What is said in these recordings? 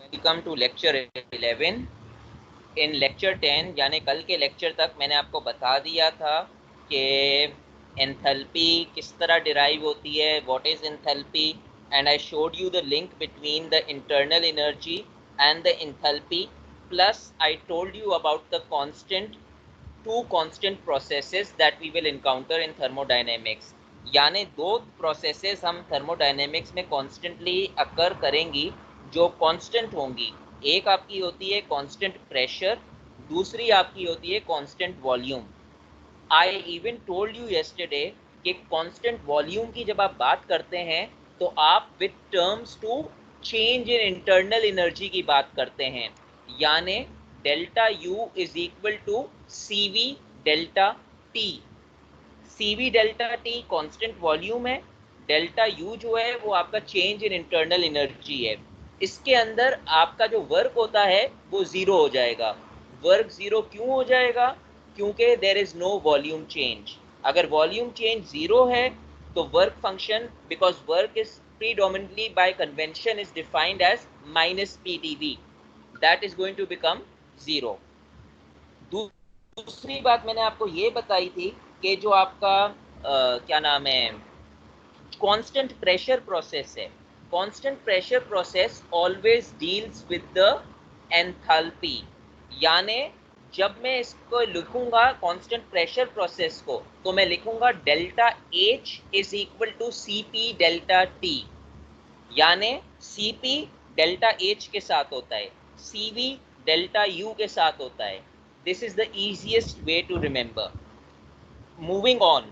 Welcome to lecture 11। In lecture 10 यानी कल के लेक्चर तक मैंने आपको बता दिया था कि एंथैल्पी किस तरह डिराइव होती है, what is enthalpy, and I showed you the link between the internal energy and the enthalpy, plus I told you about the constant two constant processes that we will encounter in thermodynamics। यानी दो processes हम thermodynamics में constantly अकर करेंगी जो constant होंगी। एक आपकी होती है कांस्टेंट प्रेशर, दूसरी आपकी होती है constant volume. I even told you yesterday कि कांस्टेंट वॉल्यूम की जब आप बात करते हैं तो आप with terms to change in internal energy की बात करते हैं। यानी delta U is equal to C V delta T. C V delta T constant volume है, डेल्टा यू जो है वो आपका चेंज इन इंटरनल एनर्जी है। इसके अंदर आपका जो वर्क होता है वो जीरो हो जाएगा। वर्क जीरो क्यों हो जाएगा? क्योंकि there is no volume change. अगर वॉल्यूम चेंज जीरो है तो work function, because work is predominantly by convention is defined as minus PdV, that is going to become zero। दूसरी बात मैंने आपको ये बताई थी कि जो आपका क्या नाम है कांस्टेंट प्रेशर प्रोसेस है, constant pressure process always deals with the enthalpy. यानी जब मैं इसको लिखूंगा कांस्टेंट प्रेशर प्रोसेस को तो मैं लिखूंगा delta H is equal to C P delta T. यानी सी पी डेल्टा एच के साथ होता है, सी वी डेल्टा यू के साथ होता है। This is the easiest way to remember। Moving on,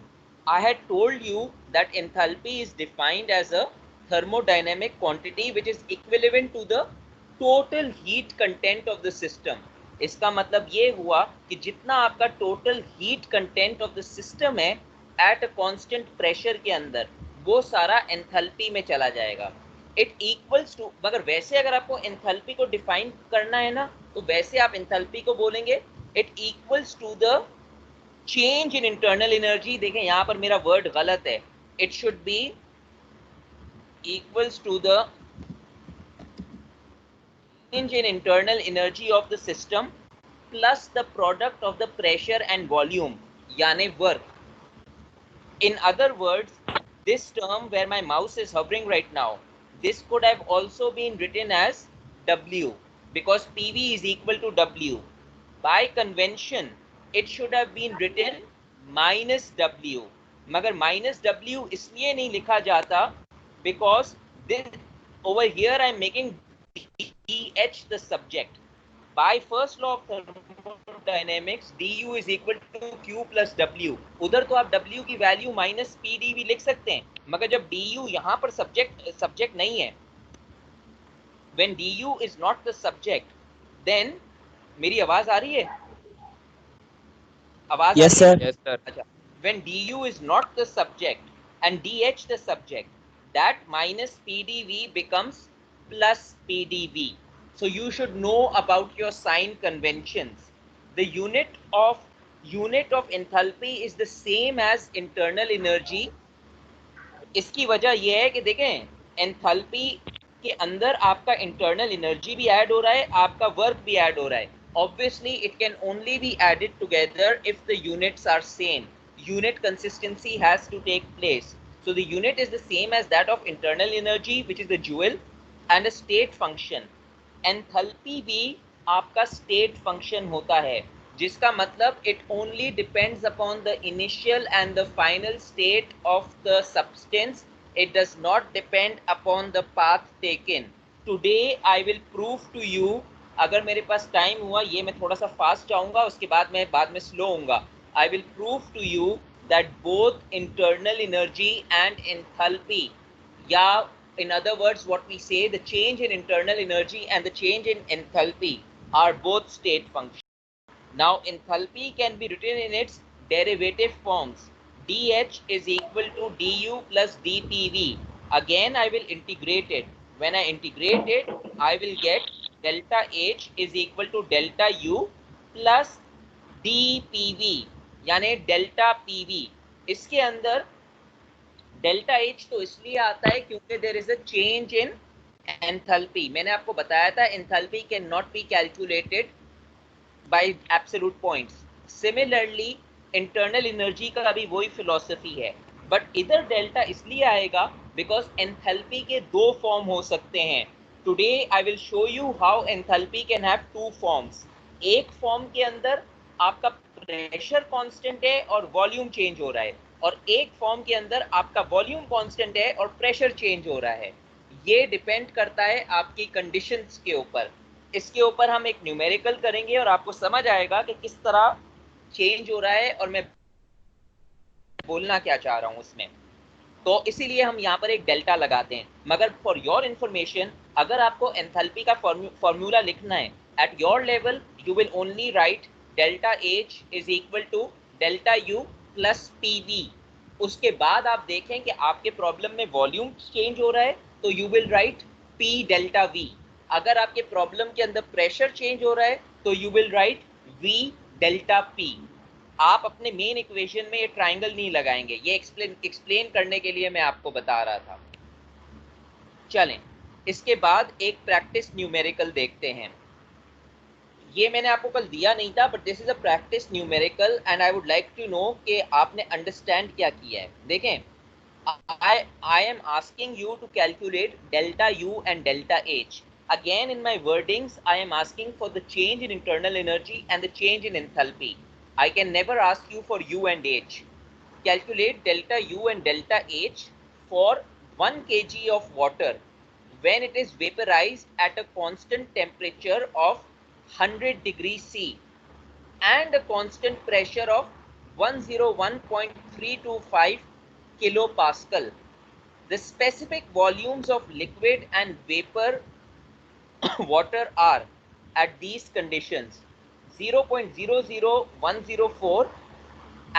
I had told you that enthalpy is defined as a thermodynamic quantity which is equivalent to the total heat content of the system। इसका मतलब ये हुआ कि जितना आपका total heat content of the system है at a constant pressure के अंदर, वो सारा enthalpy में चला जाएगा। It equals to, मगर वैसे अगर आपको enthalpy को define करना है ना तो वैसे आप enthalpy को बोलेंगे it equals to the change in internal energy. देखें यहां पर मेरा वर्ड गलत है, it should be equals to the change in internal energy of the system plus the product of the pressure and volume, यानी work. In other words, this term where my mouse is hovering right now, this could have also been written as W, because PV is equal to W. By convention, it should have been written minus W. मगर minus W इसलिए नहीं लिखा जाता because this over here I am making DH the subject। By first law of thermodynamics, du is equal to q plus w। उधर तो आप w की value minus P D V लिख सकते हैं, मगर जब du यहां पर सब्जेक्ट नहीं है, when du is not the subject, then मेरी आवाज आ रही है? आवाज आ Yes, रही है? sir. Yes, sir। अच्छा, when du is not the subject and dh the subject, that minus pdv becomes plus pdv। So you should know about your sign conventions। The unit of enthalpy is the same as internal energy। इसकी वजह यह है कि देखें enthalpy के अंदर आपका internal energy भी ऐड हो रहा है, आपका वर्क भी ऐड हो रहा है। Obviously it can only be added together if the units are same। Unit consistency has to take place। So the unit is the same as that of internal energy, which is the joule, and a state function। Enthalpy भी आपका state function होता है, जिसका मतलब it only depends upon the initial and the final state of the substance। It does not depend upon the path taken। Today I will prove to you, अगर मेरे पास time हुआ, ये मैं थोड़ा सा फास्ट जाऊंगा, उसके बाद में स्लो होऊंगा। I will prove to you that both internal energy and enthalpy, या in other words what we say, the change in internal energy and the change in enthalpy are both state functions। Now enthalpy can be written in its derivative forms। dH is equal to du plus dPV। Again I will integrate it। When I integrate it, I will get delta H is equal to delta U plus dPV, यानी delta PV। इसके अंदर delta H तो इसलिए आता है क्योंकि there is a change in enthalpy. मैंने आपको बताया था enthalpy can not be calculated by absolute points. Similarly internal energy का भी वही फिलॉसफी है, बट इधर डेल्टा इसलिए आएगा बिकॉज एंथैल्पी के दो फॉर्म हो सकते हैं। Today I will show you how enthalpy can have two forms. एक फॉर्म के अंदर आपका प्रेशर कांस्टेंट है और वॉल्यूम चेंज हो रहा है, और एक फॉर्म के अंदर आपका वॉल्यूम कांस्टेंट है और प्रेशर चेंज हो रहा है। ये डिपेंड करता है आपकी कंडीशंस के ऊपर। इसके ऊपर हम एक न्यूमेरिकल करेंगे और आपको समझ आएगा कि किस तरह चेंज हो रहा है और मैं बोलना क्या चाह रहा हूं उसमें। तो इसीलिए हम यहाँ पर एक डेल्टा लगाते हैं। मगर फॉर योर इंफॉर्मेशन, अगर आपको एंथैल्पी का फॉर्मूला लिखना है at your level, you will only write delta H is equal to delta U plus P V. उसके बाद आप देखें कि आपके प्रॉब्लम में वॉल्यूम चेंज हो रहा है तो you will write P delta we. अगर आपके प्रॉब्लम के अंदर प्रेशर चेंज हो रहा है तो you will write we delta P. आप अपने मेन इक्वेशन में ये ट्राइंगल नहीं लगाएंगे, ये एक्सप्लेन करने के लिए मैं आपको बता रहा था। चलें, इसके बाद एक प्रैक्टिस न्यूमेरिकल देखते हैं। ये मैंने आपको कल दिया नहीं था, but this is a practice numerical and I would like to know कि आपने अंडरस्टैंड क्या किया है। देखें, I am asking you to calculate delta U and delta H. Again, in my wordings, I am asking for the change in internal energy and the change in enthalpy. I can never ask you for U and H. Calculate delta U and delta H for 1 kg of water when it is vaporized at a constant temperature of 100 degrees C and a constant pressure of 101.325 kilopascal. The specific volumes of liquid and vapor water are at these conditions 0.00104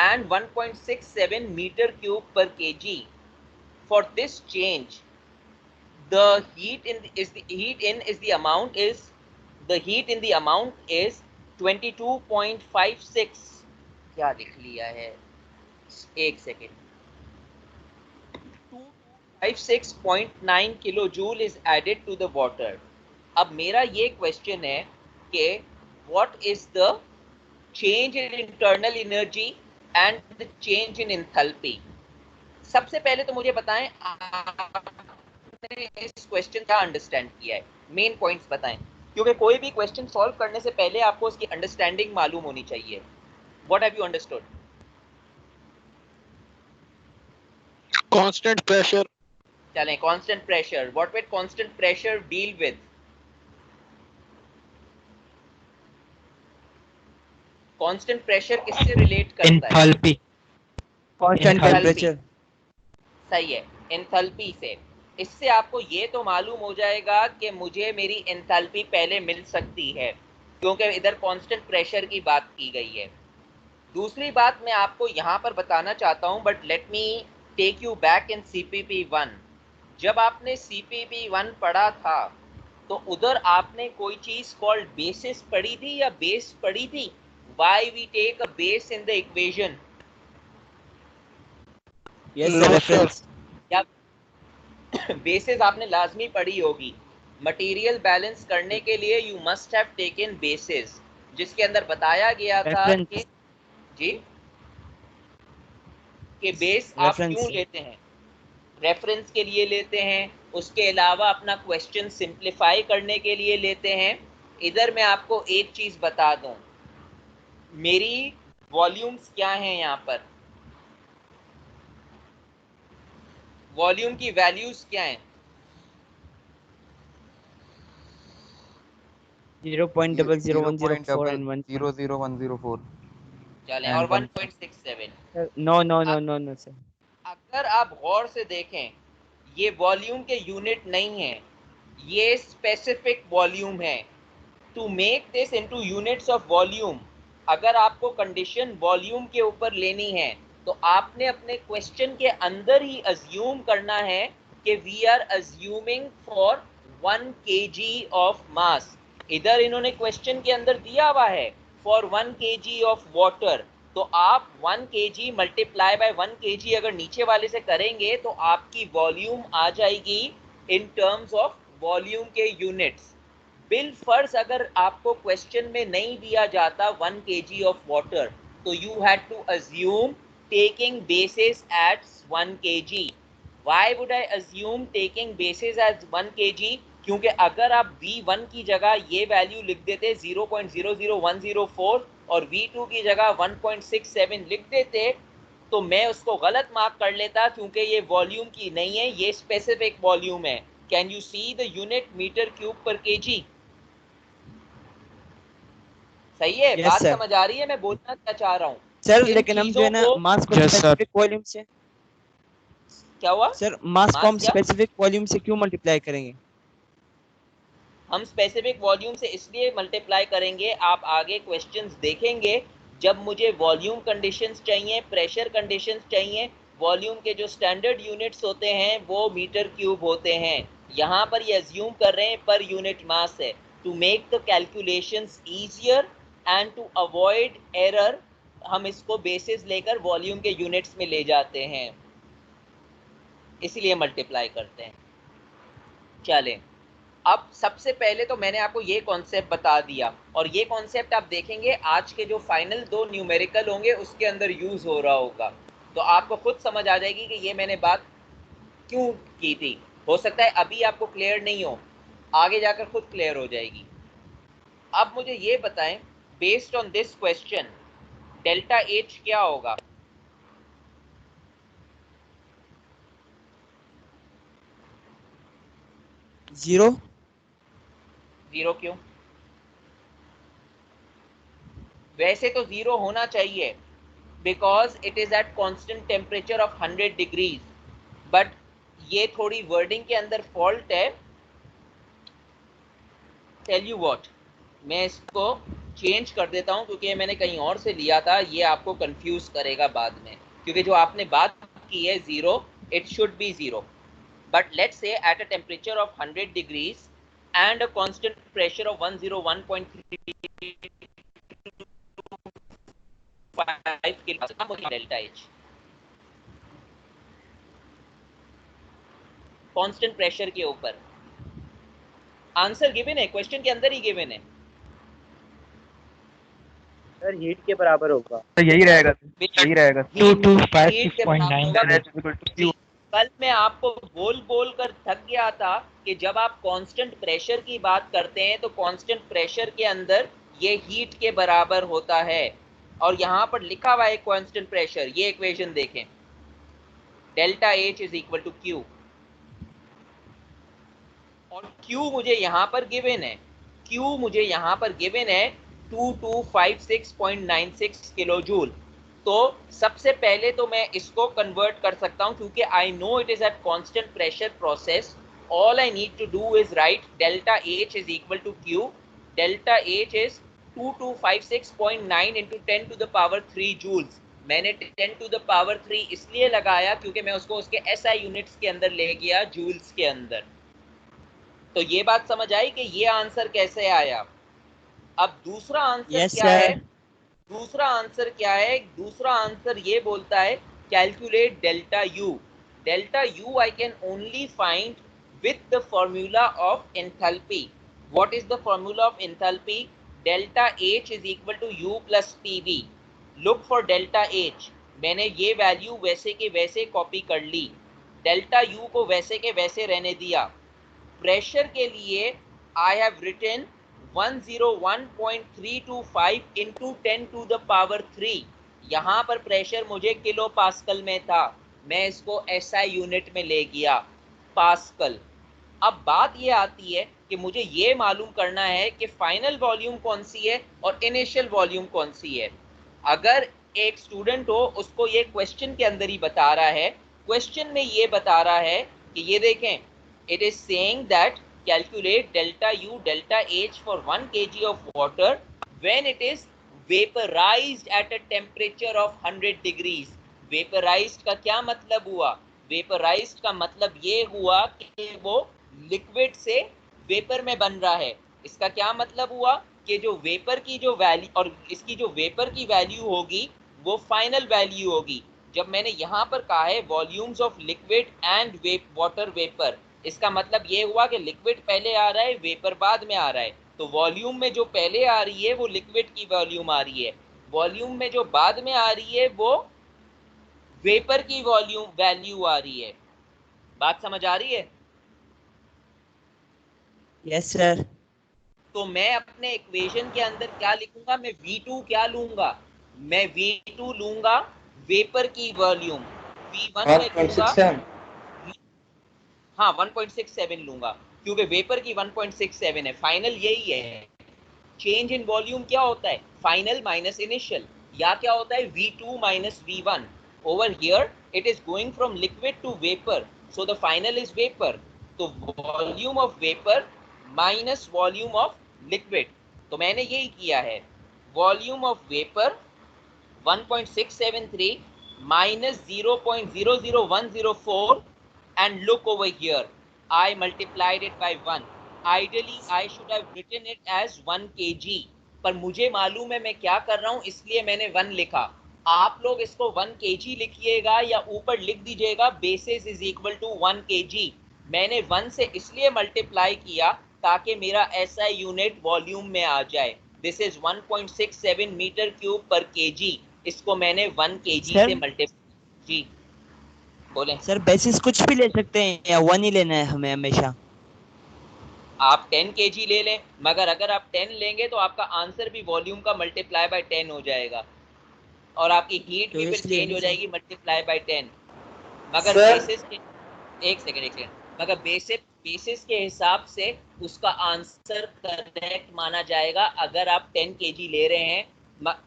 and 1.67 meter cube per kg. For this change, the heat in the amount is 22.56। क्या लिख लिया है, एक second, 256.9 kilojule is added to the water. अब मेरा ये question है कि what is the change in internal energy and the change in enthalpy। सबसे पहले तो मुझे बताएं आपने इस क्वेश्चन का अंडरस्टैंड किया है, मेन पॉइंट्स बताएं, क्योंकि कोई भी क्वेश्चन सॉल्व करने से पहले आपको उसकी अंडरस्टैंडिंग मालूम होनी चाहिए। What have you understood? Constant pressure. चलें, constant pressure. What will constant pressure deal with? Constant pressure किससे रिलेट करता है? Enthalpy, constant temperature. सही है, एंथैल्पी से। इससे आपको ये तो मालूम हो जाएगा कि मुझे मेरी एंथैल्पी पहले मिल सकती है, क्योंकि इधर कांस्टेंट प्रेशर की बात की गई है। दूसरी बात मैं आपको यहाँ पर बताना चाहता हूँ, but let me take you back in CPP 1। जब आपने CPP 1 पढ़ा था तो उधर आपने कोई चीज कॉल्ड बेसिस पढ़ी थी या बेस पढ़ी थी? Why we take a base in the equation? Yes sir, reference. या बेसिस आपने लाजमी पढ़ी होगी। मटेरियल बैलेंस करने के लिए you must have taken basis, जिसके अंदर बताया गया था कि जी कि बेस आप क्यों लेते हैं, रेफरेंस के लिए लेते हैं, उसके अलावा अपना क्वेश्चन सिंप्लीफाई करने के लिए लेते हैं। इधर मैं आपको एक चीज बता दूं, मेरी वॉल्यूम्स क्या हैं यहाँ पर, वॉल्यूम की वैल्यूज क्या हैं? 0.00104 and 0.00104 चलें, और 1.67। No sir. अगर आप गौर से देखें, ये वॉल्यूम के यूनिट नहीं है, ये स्पेसिफिक वॉल्यूम है। To make this into units of volume, अगर आपको कंडीशन वॉल्यूम के ऊपर लेनी है तो आपने अपने क्वेश्चन के अंदर ही अज्यूम करना है कि we are assuming for 1 kg of mass. इधर इन्होंने क्वेश्चन के अंदर दिया हुआ है फॉर 1 kg ऑफ वाटर, तो आप 1 kg मल्टीप्लाई बाय 1 kg अगर नीचे वाले से करेंगे तो आपकी वॉल्यूम आ जाएगी इन टर्म्स ऑफ वॉल्यूम के यूनिट्स। बिल फर्ज अगर आपको क्वेश्चन में नहीं दिया जाता 1 kg ऑफ वाटर, तो you had to assume taking basis at 1 kg। Why would I assume taking basis at 1 kg? क्योंकि अगर आप V1 की जगह ये वैल्यू लिख देते 0.00104 और V2 की जगह 1.67 लिख देते तो मैं उसको गलत मार्क कर लेता, क्योंकि ये वॉल्यूम की नहीं है, ये स्पेसिफिक वॉल्यूम है। Can you see the unit metre cube per KG? सही है? Yes, बात sir. समझ आ रही है मैं बोलना क्या चाह रहा हूँ? सर इन लेकिन हम जो है ना चीजों को मास को Yes, sir. स्पेसिफिक वॉल्यूम से, क्या हुआ? सर मास को मास हम क्या? स्पेसिफिक वॉल्यूम से क्यों मल्टीप्लाई करेंगे? हम स्पेसिफिक वॉल्यूम से इसलिए मल्टीप्लाई करेंगे, आप आगे क्वेश्चंस देखेंगे, जब मुझे वॉल्यूम कंडीशंस चाहिए, प्रेशर कंडीशंस चाहिए, वॉल्यूम के जो स्टैंडर्ड यूनिट्स होते हैं वो मीटर क्यूब होते हैं। यहाँ पर ये अज्यूम कर रहे हैं पर यूनिट मास है, to make the calculations easier and to avoid error. हम इसको बेसिस लेकर वॉल्यूम के यूनिट्स में ले जाते हैं, इसीलिए मल्टीप्लाई करते हैं। चलें, अब सबसे पहले तो मैंने आपको ये कॉन्सेप्ट बता दिया, और ये कॉन्सेप्ट आप देखेंगे आज के जो फाइनल 2 न्यूमेरिकल होंगे उसके अंदर यूज हो रहा होगा, तो आपको खुद समझ आ जाएगी कि ये मैंने बात क्यों की थी। हो सकता है अभी आपको क्लियर नहीं हो, आगे जाकर खुद क्लियर हो जाएगी। अब मुझे ये बताएं, based on this question delta H क्या होगा? जीरो। जीरो क्यों? वैसे तो जीरो होना चाहिए, because it is at constant temperature of 100 degrees, but ये थोड़ी वर्डिंग के अंदर फॉल्ट है। टेल यू व्हाट, मैं इसको चेंज कर देता हूं क्योंकि मैंने कहीं और से लिया था, ये आपको कंफ्यूज करेगा बाद में, क्योंकि जो आपने बात की है zero, it should B zero, but let's say at a temperature of 100 degrees and a constant pressure of 101.35 delta H, constant pressure के ऊपर। आंसर गिवन है, क्वेश्चन के अंदर ही गिवन है। सर हीट के बराबर होगा। तो यही रहेगा, यही रहेगा 2256.96। कल मैं आपको बोल बोल कर थक गया था कि जब आप कांस्टेंट प्रेशर की बात करते हैं तो कांस्टेंट प्रेशर के अंदर ये हीट के बराबर होता है, और यहाँ पर लिखा हुआ है कांस्टेंट प्रेशर। ये इक्वेशन देखें, delta H is equal to Q, और Q मुझे यहाँ पर गिवन है, Q मुझे यहाँ पर गिवन है 2256.96 किलो जूल। तो सबसे पहले तो मैं इसको कन्वर्ट कर सकता हूँ, क्योंकि I know it is at constant pressure process. All I need to do is write delta H is equal to Q. Delta H is 2256.9 into 10 to the power 3 joules. मैंने 10 टू द पावर 3 इसलिए लगाया क्योंकि मैं उसको उसके SI units के अंदर ले गया, जूल्स के अंदर। तो ये बात समझ आई कि ये आंसर कैसे आया। अब दूसरा आंसर क्या है? दूसरा आंसर क्या है? दूसरा आंसर ये बोलता है calculate delta U. Delta U I can only find with the formula of enthalpy. What is the formula of enthalpy? Delta H is equal to U plus P V. Look for delta H. मैंने ये value वैसे के वैसे copy कर ली, delta U को वैसे के वैसे रहने दिया। प्रेशर के लिए I have written 101.325 into 10 to the power 3। यहाँ पर प्रेशर मुझे किलो पास्कल में था, मैं इसको SI यूनिट में ले गया, पास्कल। अब बात ये आती है कि मुझे ये मालूम करना है कि फाइनल वॉल्यूम कौन सी है और इनिशियल वॉल्यूम कौन सी है। अगर एक स्टूडेंट हो, उसको ये क्वेश्चन के अंदर ही बता रहा है, क्वेश्चन में ये बता रहा है कि ये देखें, it is saying that calculate delta U delta H for 1 kg of water when it is vaporized at a temperature of 100 degrees। vaporized का क्या मतलब हुआ? vaporized का मतलब ये हुआ कि वो लिक्विड से वेपर में बन रहा है। इसका क्या मतलब हुआ कि जो वेपर की जो वैल्यू और इसकी जो वेपर की वैल्यू होगी वो फाइनल वैल्यू होगी। जब मैंने यहाँ पर कहा है volumes of liquid and water vapour, इसका मतलब ये हुआ कि लिक्विड पहले आ रहा है, वेपर बाद में आ रहा है। तो वॉल्यूम में जो पहले आ रही है वो लिक्विड की वॉल्यूम आ रही है, वॉल्यूम में जो बाद में आ रही है वो वेपर की वॉल्यूम वैल्यू आ रही है। बात समझ आ रही है? Yes sir. तो मैं अपने इक्वेशन के अंदर क्या लिखूंगा, मैं V2 क्या लूंगा, मैं V2 लूंगा वेपर की वॉल्यूम, V1 में लूंगा, हाँ 1.67 लूंगा, क्योंकि वेपर की 1.67 है, फाइनल यही है। चेंज इन वॉल्यूम क्या होता है, फाइनल माइनस इनिशियल, या क्या होता है V2 minus V1। Over here it is going from liquid to vapour, so the final is vapour. तो volume of vapour minus volume of liquid, तो मैंने यही किया है, volume of vapour 1.673 minus 0.00104, and look over here, I multiplied it by 1. Ideally I should have written it as 1 kg, पर मुझे मालूम है मैं क्या कर रहा हूं, इसलिए मैंने 1 लिखा। आप लोग इसको 1 kg लिखिएगा या ऊपर लिख दीजिएगा basis is equal to 1 kg। मैंने 1 से इसलिए मल्टीप्लाई किया ताकि मेरा SI यूनिट वॉल्यूम में आ जाए। This is 1.67 metre cube per KG, इसको मैंने 1 केजी से मल्टीप्लाई। जी बोले सर बेसिस कुछ भी ले सकते हैं या 1 ही लेना है हमें हमेशा? आप 10 केजी ले लें, मगर अगर आप 10 लेंगे तो आपका आंसर भी वॉल्यूम का मल्टीप्लाई बाय 10 हो जाएगा और आपकी हीट तो भी फिर इसलिए चेंज नहीं हो सर। जाएगी मल्टीप्लाई बाय 10। मगर सर बेसिस के, एक सेकेंड, मगर बेसिस के हिसाब से उसका आंसर करेक्ट माना जाएगा। अगर आप 10 केजी ले रहे हैं,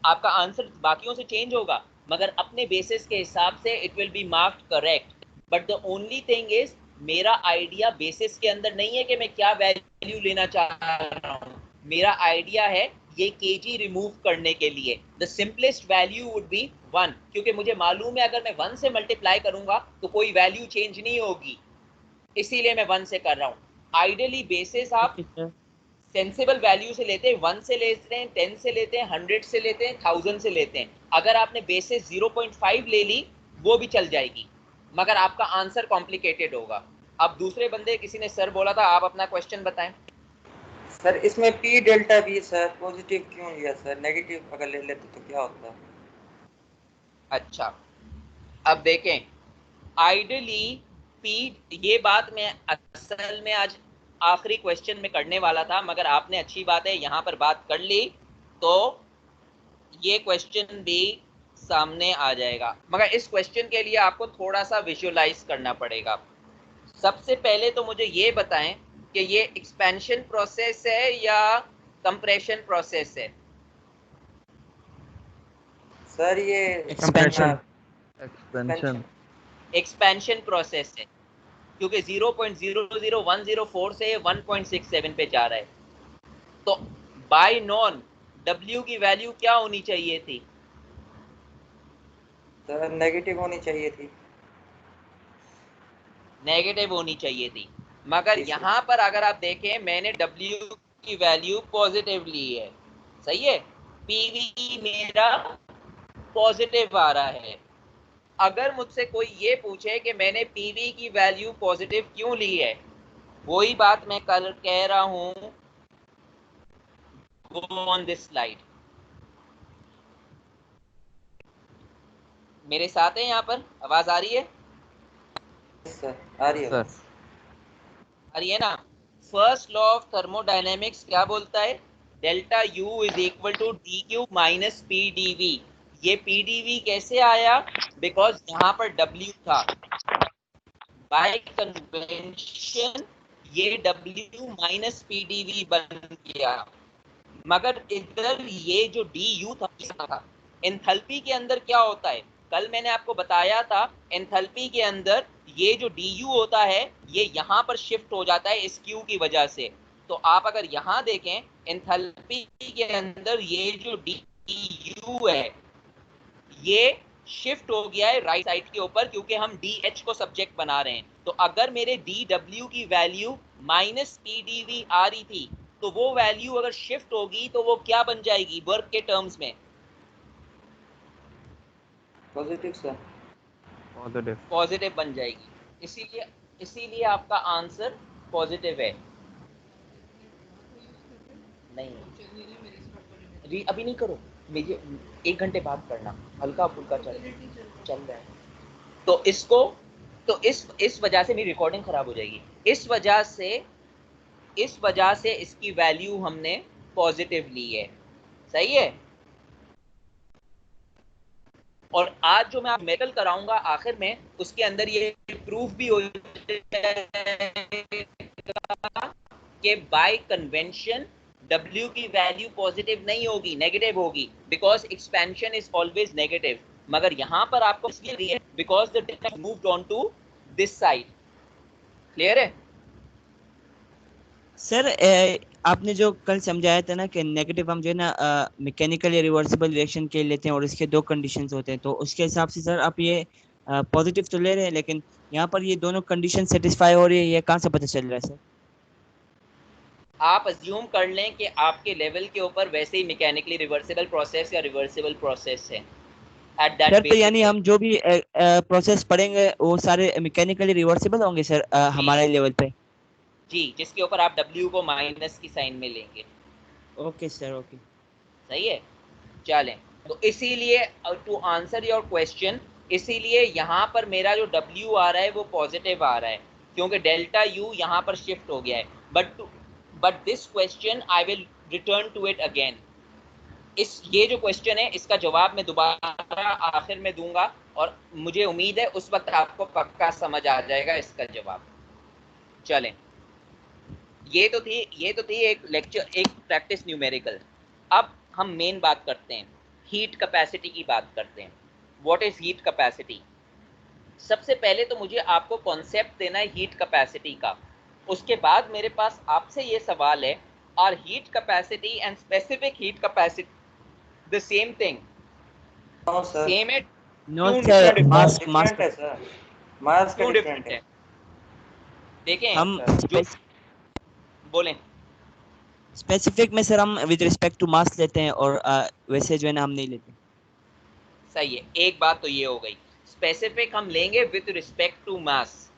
आपका आंसर बाकियों से चेंज होगा, मगर अपने बेसिस के हिसाब से it will be marked correct. But the only thing is, मेरा आइडिया बेसिस के अंदर नहीं है कि मैं क्या वैल्यू लेना चाह रहा हूँ, मेरा आइडिया है ये केजी रिमूव करने के लिए the simplest value would be 1, क्योंकि मुझे मालूम है अगर मैं 1 से मल्टीप्लाई करूंगा तो कोई वैल्यू चेंज नहीं होगी, इसीलिए मैं 1 से कर रहा हूँ। आइडियली बेसिस आप ओके सर। सेंसिबल वैल्यू से लेते हैं, 1 से लेते हैं, 10 से लेते हैं, 100 से लेते हैं, 1000 से लेते हैं। अगर आपने बेसिस 0.5 ले ली वो भी चल जाएगी, मगर आपका आंसर कॉम्प्लिकेटेड होगा। अब दूसरे बंदे किसी ने सर बोला था, आप अपना क्वेश्चन बताएं। सर इसमें P delta V sir positive क्यों लिया सर, नेगेटिव अगर ले लेते तो क्या होता? अच्छा अब देखें, आइडियली पी, ये बात मैं असल में आज आखिरी क्वेश्चन में करने वाला था, मगर आपने अच्छी बात है यहाँ पर बात कर ली तो ये क्वेश्चन भी सामने आ जाएगा। मगर इस क्वेश्चन के लिए आपको थोड़ा सा विजुअलाइज करना पड़ेगा। सबसे पहले तो मुझे ये बताएं कि ये एक्सपेंशन प्रोसेस है या कंप्रेशन प्रोसेस है? सर ये कंप्रेशन, एक्सपेंशन। एक्सपेंशन प्रोसेस है, क्योंकि 0.00104 से 1.67 पे जा रहा है। तो बाय नॉन W की वैल्यू क्या होनी चाहिए थी? सर नेगेटिव होनी चाहिए थी। नेगेटिव होनी चाहिए थी, मगर जी सर। यहाँ पर अगर आप देखें मैंने W की वैल्यू पॉजिटिव ली है, सही है, PV मेरा पॉजिटिव आ रहा है। अगर मुझसे कोई ये पूछे कि मैंने PV की वैल्यू पॉजिटिव क्यों ली है, वही बात मैं कल कह रहा हूं, go on this slide। मेरे साथ है यहाँ पर, आवाज आ रही है? सर आ रही है सर बस। आ रही है ना? फर्स्ट लॉ ऑफ थर्मोडायनेमिक्स क्या बोलता है? Delta U is equal to D Q minus P D V. ये पी डी वी कैसे आया? बिकॉज यहाँ पर W था, बाय कन्वेंशन ये W minus P D V बन गया। मगर इधर ये जो डी यू था, एंथैल्पी के अंदर क्या होता है, कल मैंने आपको बताया था, एंथैल्पी के अंदर ये जो डी यू होता है ये यहाँ पर शिफ्ट हो जाता है इस क्यू की वजह से। तो आप अगर यहाँ देखें एंथैल्पी के अंदर ये जो डी यू है ये शिफ्ट हो गया है राइट साइड के ऊपर, क्योंकि हम डी एच को सब्जेक्ट बना रहे हैं। तो अगर मेरे डी डब्ल्यू की value minus P D V आ रही थी, तो वो वैल्यू अगर शिफ्ट होगी तो वो क्या बन जाएगी वर्क के टर्म्स में? Positive sir. पॉजिटिव। पॉजिटिव बन जाएगी, इसीलिए आपका आंसर पॉजिटिव है। नहीं अभी नहीं करो, मुझे 1 घंटे बाद करना, हल्का फुल्का चल रहा है। तो इसको, तो इस वजह से मेरी रिकॉर्डिंग खराब हो जाएगी। इस वजह से इसकी वैल्यू हमने पॉजिटिव ली है, सही है। और आज जो मैं आप मेटल कराऊंगा आखिर में, उसके अंदर ये प्रूफ भी हो जाएगा कि बाय कन्वेंशन W की वैल्यू पॉजिटिव नहीं होगी, नेगेटिव होगी, because expansion is always negative. मगर यहां पर आपको इसलिए because the data moved on to this side. Clear है सर आपने जो कल समझाया था ना कि नेगेटिव हम जो है ना मैकेनिकल या रिवर्सिबल रिएक्शन के लेते हैं और इसके 2 कंडीशंस होते हैं, तो उसके हिसाब से सर आप ये पॉजिटिव तो ले रहे हैं, लेकिन यहाँ पर ये दोनों कंडीशन सेटिस्फाई हो रही है, ये कहाँ से पता चल रहा है सर? आप अज्यूम कर लें कि आपके लेवल के ऊपर वैसे ही मैकेनिकली रिवर्सिबल प्रोसेस या रिवर्सिबल प्रोसेस है एट दैट सर तो बेसिक यानी लेवल। हम जो भी प्रोसेस पढ़ेंगे वो सारे मैकेनिकली रिवर्सिबल होंगे सर जी हमारे लेवल पे? जी, जिसके ऊपर आप W को माइनस की साइन में लेंगे। Okay sir, okay. सही है, चलें। तो इसीलिए टू आंसर योर क्वेश्चन, इसीलिए यहाँ पर मेरा जो W आ रहा है वो पॉजिटिव आ रहा है, क्योंकि डेल्टा U यहाँ पर शिफ्ट हो गया है। But this question I will return to it again. ये जो क्वेश्चन है इसका जवाब मैं दोबारा आखिर में दूंगा, और मुझे उम्मीद है उस वक्त आपको पक्का समझ आ जाएगा इसका जवाब। चलें, ये तो थी एक लेक्चर, एक प्रैक्टिस न्यूमेरिकल। अब हम मेन बात करते हैं, हीट कैपेसिटी की बात करते हैं। What is heat capacity? सबसे पहले तो मुझे आपको कॉन्सेप्ट देना है हीट कैपेसिटी का। उसके बाद मेरे पास आपसे ये सवाल है, are heat capacity and specific heat capacity the same thing? No sir, same है? नो क्यों सर, डिफरेंट है? मास्क डिफरेंट मास्क है सर, मास का क्यों डिफरेंट डिफरेंट है। है? देखें, हम जो बोलें। स्पेसिफिक में सर हम विद रिस्पेक्ट टू मास लेते हैं और वैसे जो है ना हम नहीं लेते। सही है, एक बात तो ये हो गई, स्पेसिफिक हम लेंगे विद रिस्पेक्ट टू मास,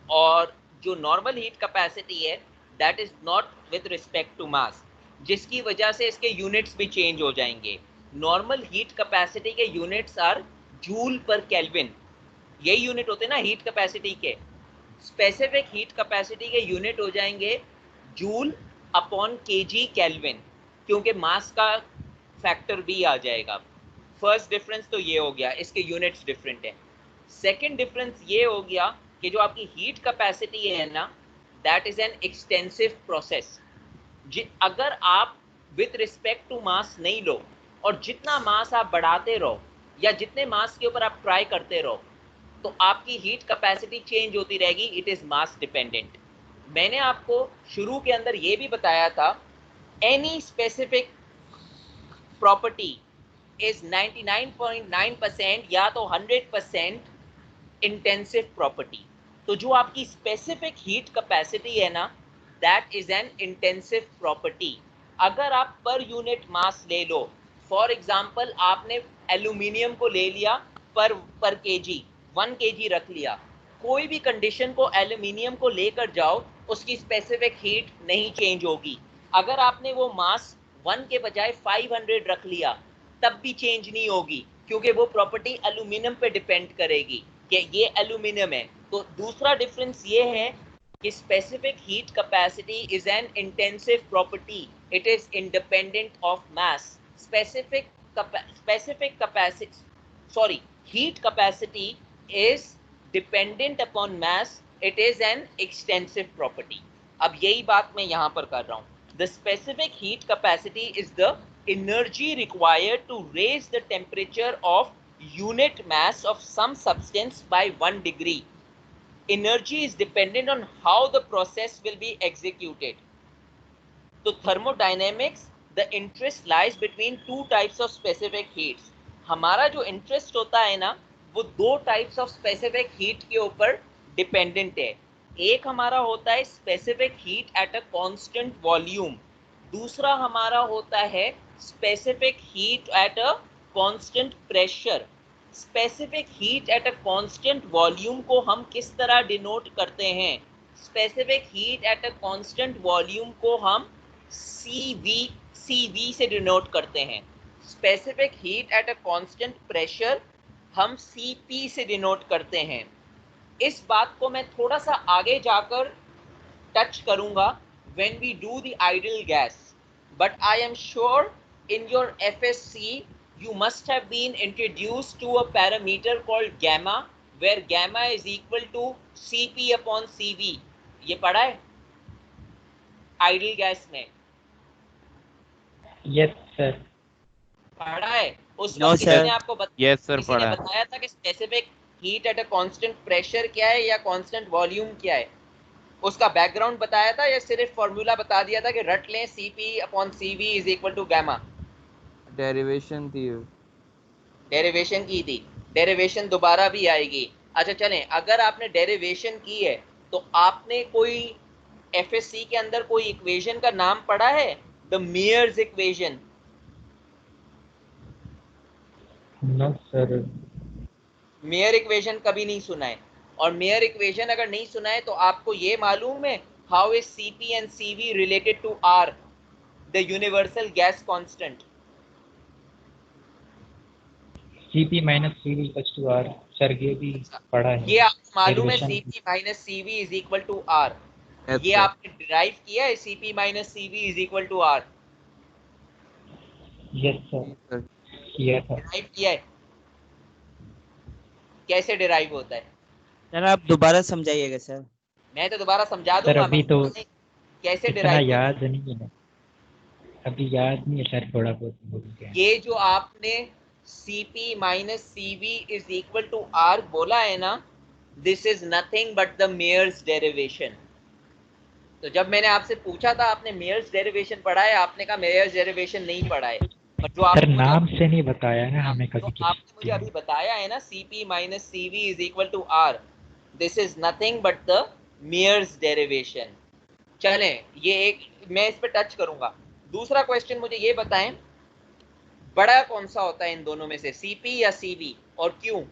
और जो नॉर्मल हीट कैपेसिटी है that is not with respect to mass, जिसकी वजह से इसके यूनिट्स भी चेंज हो जाएंगे। नॉर्मल हीट कैपेसिटी के units are joule per kelvin, यही यूनिट होते हैं ना हीट कैपेसिटी के। स्पेसिफिक हीट कैपेसिटी के यूनिट हो जाएंगे जूल अपॉन केजी केल्विन, क्योंकि मास का फैक्टर भी आ जाएगा। फर्स्ट डिफरेंस तो ये हो गया, इसके यूनिट्स डिफरेंट है। सेकंड डिफरेंस ये हो गया कि जो आपकी हीट कैपेसिटी है ना, that is an extensive process. अगर आप विद रिस्पेक्ट टू मास नहीं लो, और जितना मास आप बढ़ाते रहो या जितने मास के ऊपर आप ट्राई करते रहो, तो आपकी हीट कैपेसिटी चेंज होती रहेगी, इट इज मास डिपेंडेंट। मैंने आपको शुरू के अंदर ये भी बताया था, एनी स्पेसिफिक प्रॉपर्टी इज 99.9% या तो 100% इंटेंसिव प्रॉपर्टी। तो जो आपकी स्पेसिफिक हीट कैपेसिटी है ना, that is an intensive property. अगर आप पर यूनिट मास ले लो, फॉर एग्जांपल आपने एल्यूमिनियम को ले लिया पर केजी, 1 केजी रख लिया, कोई भी कंडीशन को एल्यूमिनियम को लेकर जाओ, उसकी स्पेसिफिक हीट नहीं चेंज होगी। अगर आपने वो मास 1 के बजाय 500 रख लिया, तब भी चेंज नहीं होगी, क्योंकि वो प्रॉपर्टी एल्यूमिनियम पे डिपेंड करेगी कि ये एल्यूमिनियम है। तो दूसरा डिफरेंस ये है कि specific heat capacity is an intensive property, it is independent of mass. Specific capacity, sorry, heat capacity is dependent upon mass, it is an extensive property। अब यही बात मैं यहां पर कर रहा हूं। The specific heat capacity is the energy required to raise the temperature of unit mass of some substance by 1 degree. Energy is dependent on how the process will be executed। तो thermodynamics, the interest lies between two types of specific heats। हमारा जो interest होता है ना, वो 2 types of specific heat के ऊपर dependent है। एक हमारा होता है specific heat at a constant volume, दूसरा हमारा होता है specific heat at a constant pressure. Specific heat at a constant volume को हम किस तरह डिनोट करते हैं? Specific heat at a constant volume को हम CV से डिनोट करते हैं। Specific heat at a constant pressure हम CP से डिनोट करते हैं। इस बात को मैं थोड़ा सा आगे जाकर टच करूंगा when we do the ideal gas, but I am sure in your FSC you must have been introduced to a parameter called gamma, where gamma is equal to CP upon CV. ये पढ़ा है ideal gas में? Yes sir. पढ़ा है? उस No, वक्त sir. किसी ने आपको Yes, sir, किसी ने पढ़ा है। बताया था कि specific heat at a constant pressure क्या है या कांस्टेंट वॉल्यूम क्या है? उसका बैकग्राउंड बताया था या सिर्फ फॉर्मूला बता दिया था कि रट लें CP upon CV is equal to gamma? Derivation थी। डेरिवेशन की थी। डेरिवेशन दोबारा भी आएगी। अच्छा चलें, अगर आपने डेरिवेशन की है तो आपने कोई FSC के अंदर कोई इक्वेशन का नाम पढ़ा है? The Mayer's equation. No sir. Mayer equation कभी नहीं सुना है? और मेयर इक्वेशन अगर नहीं सुना है तो आपको ये मालूम है how is CP and CV related to R, the universal gas constant? CP minus CV equals to R। Sir ये भी पढ़ा है। ये आपको मालूम है Derivation CP minus CV is equal to R? Yes, ये sir. आपने डिराइव किया है CP minus CV is equal to R? Yes sir जी, sir. किया था। डिराइव किया है? कैसे डिराइव होता है? सर आप दोबारा समझाइएगा सर। मैं तो दोबारा समझा सर दूंगा, अभी मगर तो मैंने कैसे इतना डिराइव होता है? याद नहीं है। अभी याद नहीं है सर, थोड़ा बहुत भूल गया। ये जो आपने CP minus CV is equal to R बोला है ना, this is nothing but the Mayer's derivation. तो जब मैंने आपसे पूछा था आपने मेयर्स डेरिवेशन पढ़ा है, आपने कहा मेयर्स डेरिवेशन नहीं पढ़ा है। पर जो सर आपने मुझे नाम से नहीं बताया है हमें जो कभी आपने मुझे किसी अभी बताया है ना, CP minus CV is equal to R, this is nothing but the Mayer's derivation. चलें, ये एक मैं इस पे टच करूंगा। दूसरा क्वेश्चन मुझे ये बताएं, बड़ा कौन सा होता है इन दोनों में से, CP या CV, और क्यों?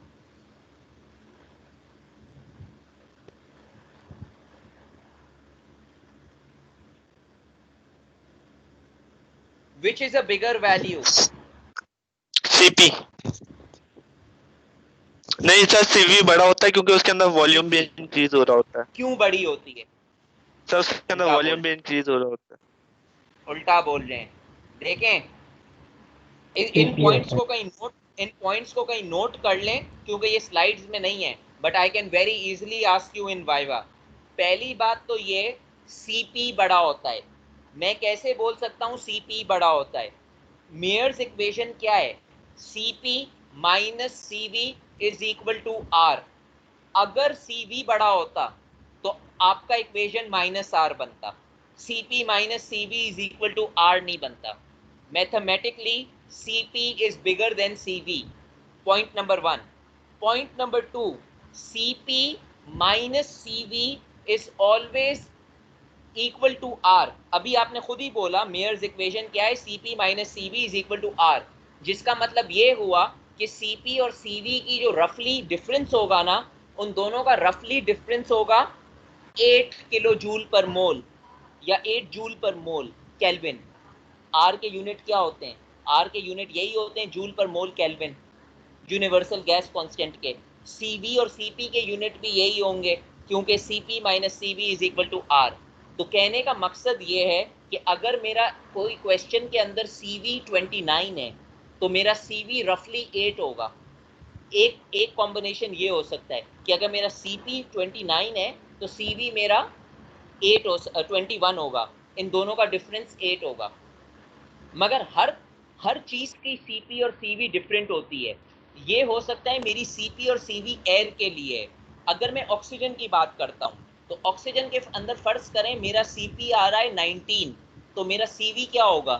Which is a bigger value? CP. नहीं सर, सीवी बड़ा होता है क्योंकि उसके अंदर वॉल्यूम भी इंक्रीज हो रहा होता है। क्यों बड़ी होती है? सर उसके अंदर उल्टा वॉल्यूम बोल भी इंक्रीज हो रहा होता है। उल्टा बोल रहे हैं। देखें, इन CP पॉइंट्स होता को कहीं नोट कर लें, क्योंकि ये स्लाइड्स में नहीं है, but I can very easily ask you in viva. पहली बात तो ये, CP बड़ा होता है। मैं कैसे बोल सकता हूँ CP बड़ा होता है? मेयर्स इक्वेशन क्या है? CP minus CV is equal to R। अगर CV बड़ा होता तो आपका इक्वेशन माइनस R बनता। CP minus CV is equal to R नहीं बनता। Mathematically CP is bigger than CV. Point number 1. Point number 2. CP minus CV is always equal to R. अभी आपने खुद ही बोला मेयर्स इक्वेशन क्या है, CP minus CV is equal to R, जिसका मतलब ये हुआ कि CP और CV की जो रफली डिफरेंस होगा ना, उन दोनों का रफली डिफरेंस होगा 8 किलो जूल पर मोल या 8 joule per mole kelvin. R के यूनिट क्या होते हैं? आर के यूनिट यही होते हैं, joule per mole kelvin, universal gas constant के। सीवी और सीपी के यूनिट भी यही होंगे, क्योंकि CP minus CV is equal to R. तो कहने का मकसद ये है कि अगर मेरा कोई क्वेश्चन के अंदर CV 29 है तो मेरा CV रफली 8 होगा। एक कॉम्बिनेशन ये हो सकता है कि अगर मेरा CP 29 है तो CV मेरा 21 होगा, इन दोनों का डिफरेंस 8 होगा। मगर हर चीज की CP और CV डिफरेंट होती है। ये हो सकता है मेरी CP और CV एयर के लिए। अगर मैं ऑक्सीजन की बात करता हूँ तो ऑक्सीजन के अंदर फर्ज करें मेरा CP आ रहा है 19, तो मेरा CV क्या होगा?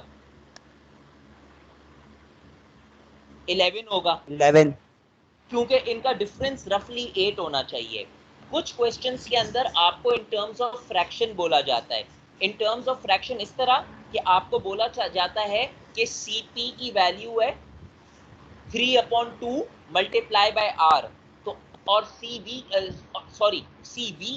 11 होगा, 11। क्योंकि इनका डिफरेंस रफली 8 होना चाहिए। कुछ क्वेश्चंस के अंदर आपको इन टर्म्स ऑफ फ्रैक्शन बोला जाता है। इन टर्म्स ऑफ फ्रैक्शन इस तरह कि आपको बोला जाता है कि CP की वैल्यू है 3/2 मल्टीप्लाई बाय आर, तो और CV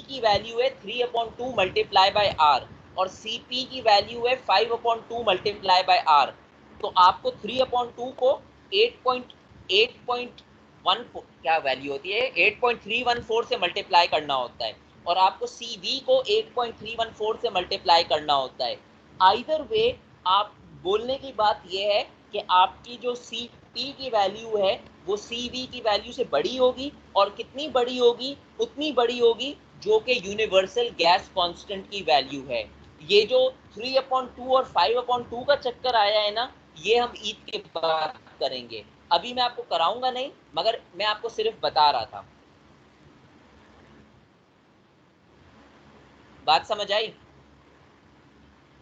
की वैल्यू है 3/2 मल्टीप्लाई बाय आर और CP की वैल्यू है 5/2 मल्टीप्लाई बाय आर। तो आपको 3/2 को 8.14 क्या वैल्यू होती है 8.314 से मल्टीप्लाई करना होता है और आपको CV को 8.314 से मल्टीप्लाई करना होता है। आइदर वे आप बोलने की बात यह है कि आपकी जो CP की वैल्यू है वो CV की वैल्यू से बड़ी होगी और कितनी बड़ी होगी, उतनी बड़ी होगी जो कि यूनिवर्सल गैस कांस्टेंट की वैल्यू है। ये जो 3/2 और 5/2 का चक्कर आया है ना, ये हम ईद के बाद करेंगे, अभी मैं आपको कराऊंगा नहीं, मगर मैं आपको सिर्फ बता रहा था। बात समझ आई?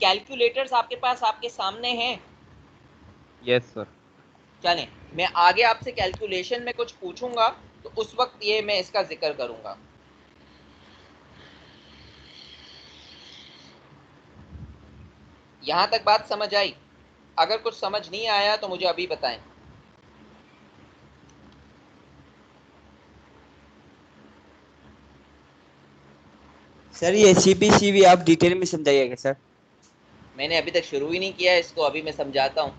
कैलकुलेटर्स आपके पास आपके सामने हैं? Yes sir. चलें, मैं आगे आपसे कैलकुलेशन में कुछ पूछूंगा तो उस वक्त ये मैं इसका जिक्र करूंगा। यहां तक बात समझ आई? अगर कुछ समझ नहीं आया तो मुझे अभी बताएं। सर ये CPCV आप डिटेल में समझाइएगा सर। मैंने अभी तक शुरू ही नहीं किया इसको, अभी मैं समझाता हूं।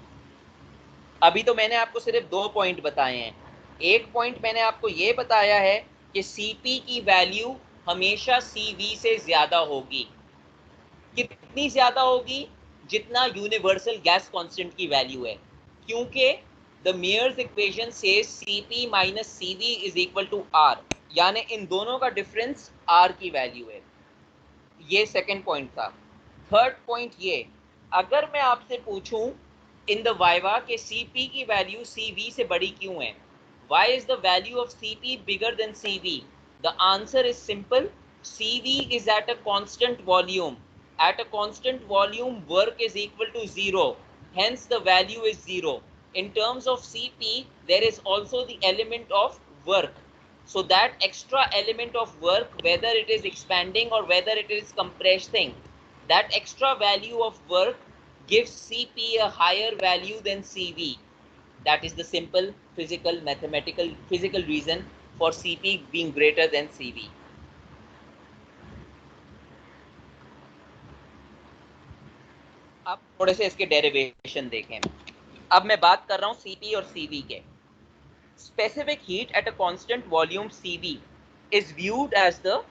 अभी तो मैंने आपको सिर्फ 2 पॉइंट बताए हैं। एक पॉइंट मैंने आपको ये बताया है कि CP की वैल्यू हमेशा CV से ज्यादा होगी। कितनी ज्यादा होगी? जितना यूनिवर्सल गैस कांस्टेंट की वैल्यू है, क्योंकि the Mayer's equation says CP minus CV is equal to R, यानी इन दोनों का डिफरेंस R की वैल्यू है। ये सेकंड पॉइंट था। थर्ड पॉइंट ये, अगर मैं आपसे पूछूं इन द वाइवा के CP की वैल्यू CV से बड़ी क्यों है, why is the value of CP bigger than CV? The answer is simple. CV is at a constant volume. At a constant volume, work is equal to 0. Hence, the value is 0. In terms of CP, there is also the element of work. So that extra element of work, whether it is expanding or whether it is compressing, that extra value of work gives CP a higher value than CV. That is the simple physical reason for CP being greater than CV. अब थोड़े से इसके derivation देखें। अब मैं बात कर रहा हूं CP और CV के। Specific heat at a constant volume CV is viewed as the,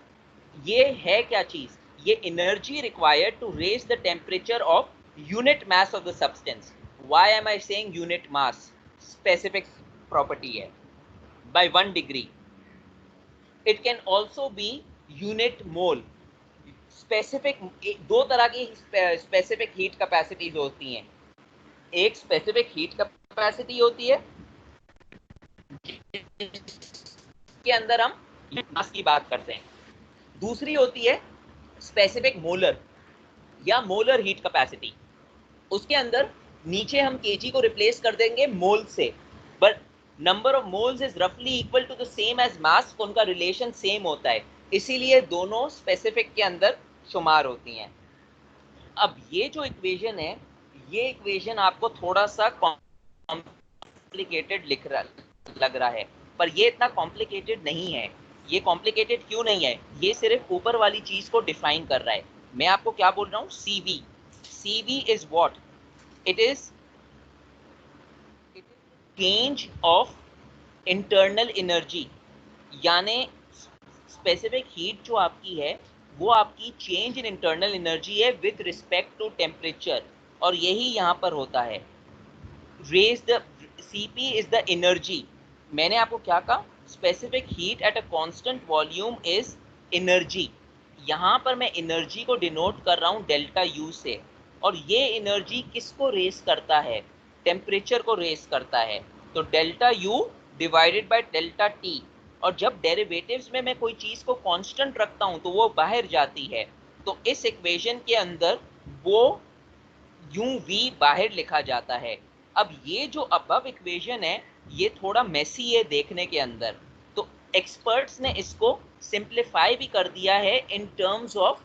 ये है क्या चीज, ये energy required to raise the temperature of unit mass of the substance. Why am I saying unit mass? Specific property है, by 1 degree. It can also be unit mole. Specific, दो तरह की specific heat capacities होती हैं। एक specific heat capacity होती है के अंदर हम मास की बात करते हैं। दूसरी होती है स्पेसिफिक मोलर या मोलर हीट कैपेसिटी। उसके अंदर नीचे हम kg को रिप्लेस कर देंगे मोल से, but number of moles is रफली equal to the same as mass, उनका रिलेशन सेम होता है, इसीलिए दोनों स्पेसिफिक के अंदर शुमार होती हैं। अब ये जो इक्वेशन है, ये इक्वेशन आपको थोड़ा सा कॉम्प्लिकेटेड लग रहा है, पर ये इतना कॉम्प्लिकेटेड नहीं है। ये कॉम्प्लिकेटेड क्यों नहीं है? ये सिर्फ ऊपर वाली चीज को डिफाइन कर रहा है। मैं आपको क्या बोल रहा हूँ, CV is what? It is change of internal energy, यानी स्पेसिफिक हीट जो आपकी है वो आपकी चेंज इन इंटरनल एनर्जी है विद रिस्पेक्ट टू टेम्परेचर, और यही यहाँ पर होता है। Raise the CP is the energy. मैंने आपको क्या कहा? Specific heat at a constant volume is energy. यहाँ पर मैं एनर्जी को डिनोट कर रहा हूँ डेल्टा U से, और ये एनर्जी किसको रेस करता है? टेम्परेचर को रेस करता है। तो delta U divided by delta T, और जब डेरिवेटिव्स में मैं कोई चीज को कांस्टेंट रखता हूं तो वो बाहर जाती है, तो इस इक्वेशन के अंदर वो UV बाहर लिखा जाता है। अब ये जो अबव इक्वेशन है ये थोड़ा मेसी है देखने के अंदर, तो एक्सपर्ट्स ने इसको सिंप्लीफाई भी कर दिया है इन terms of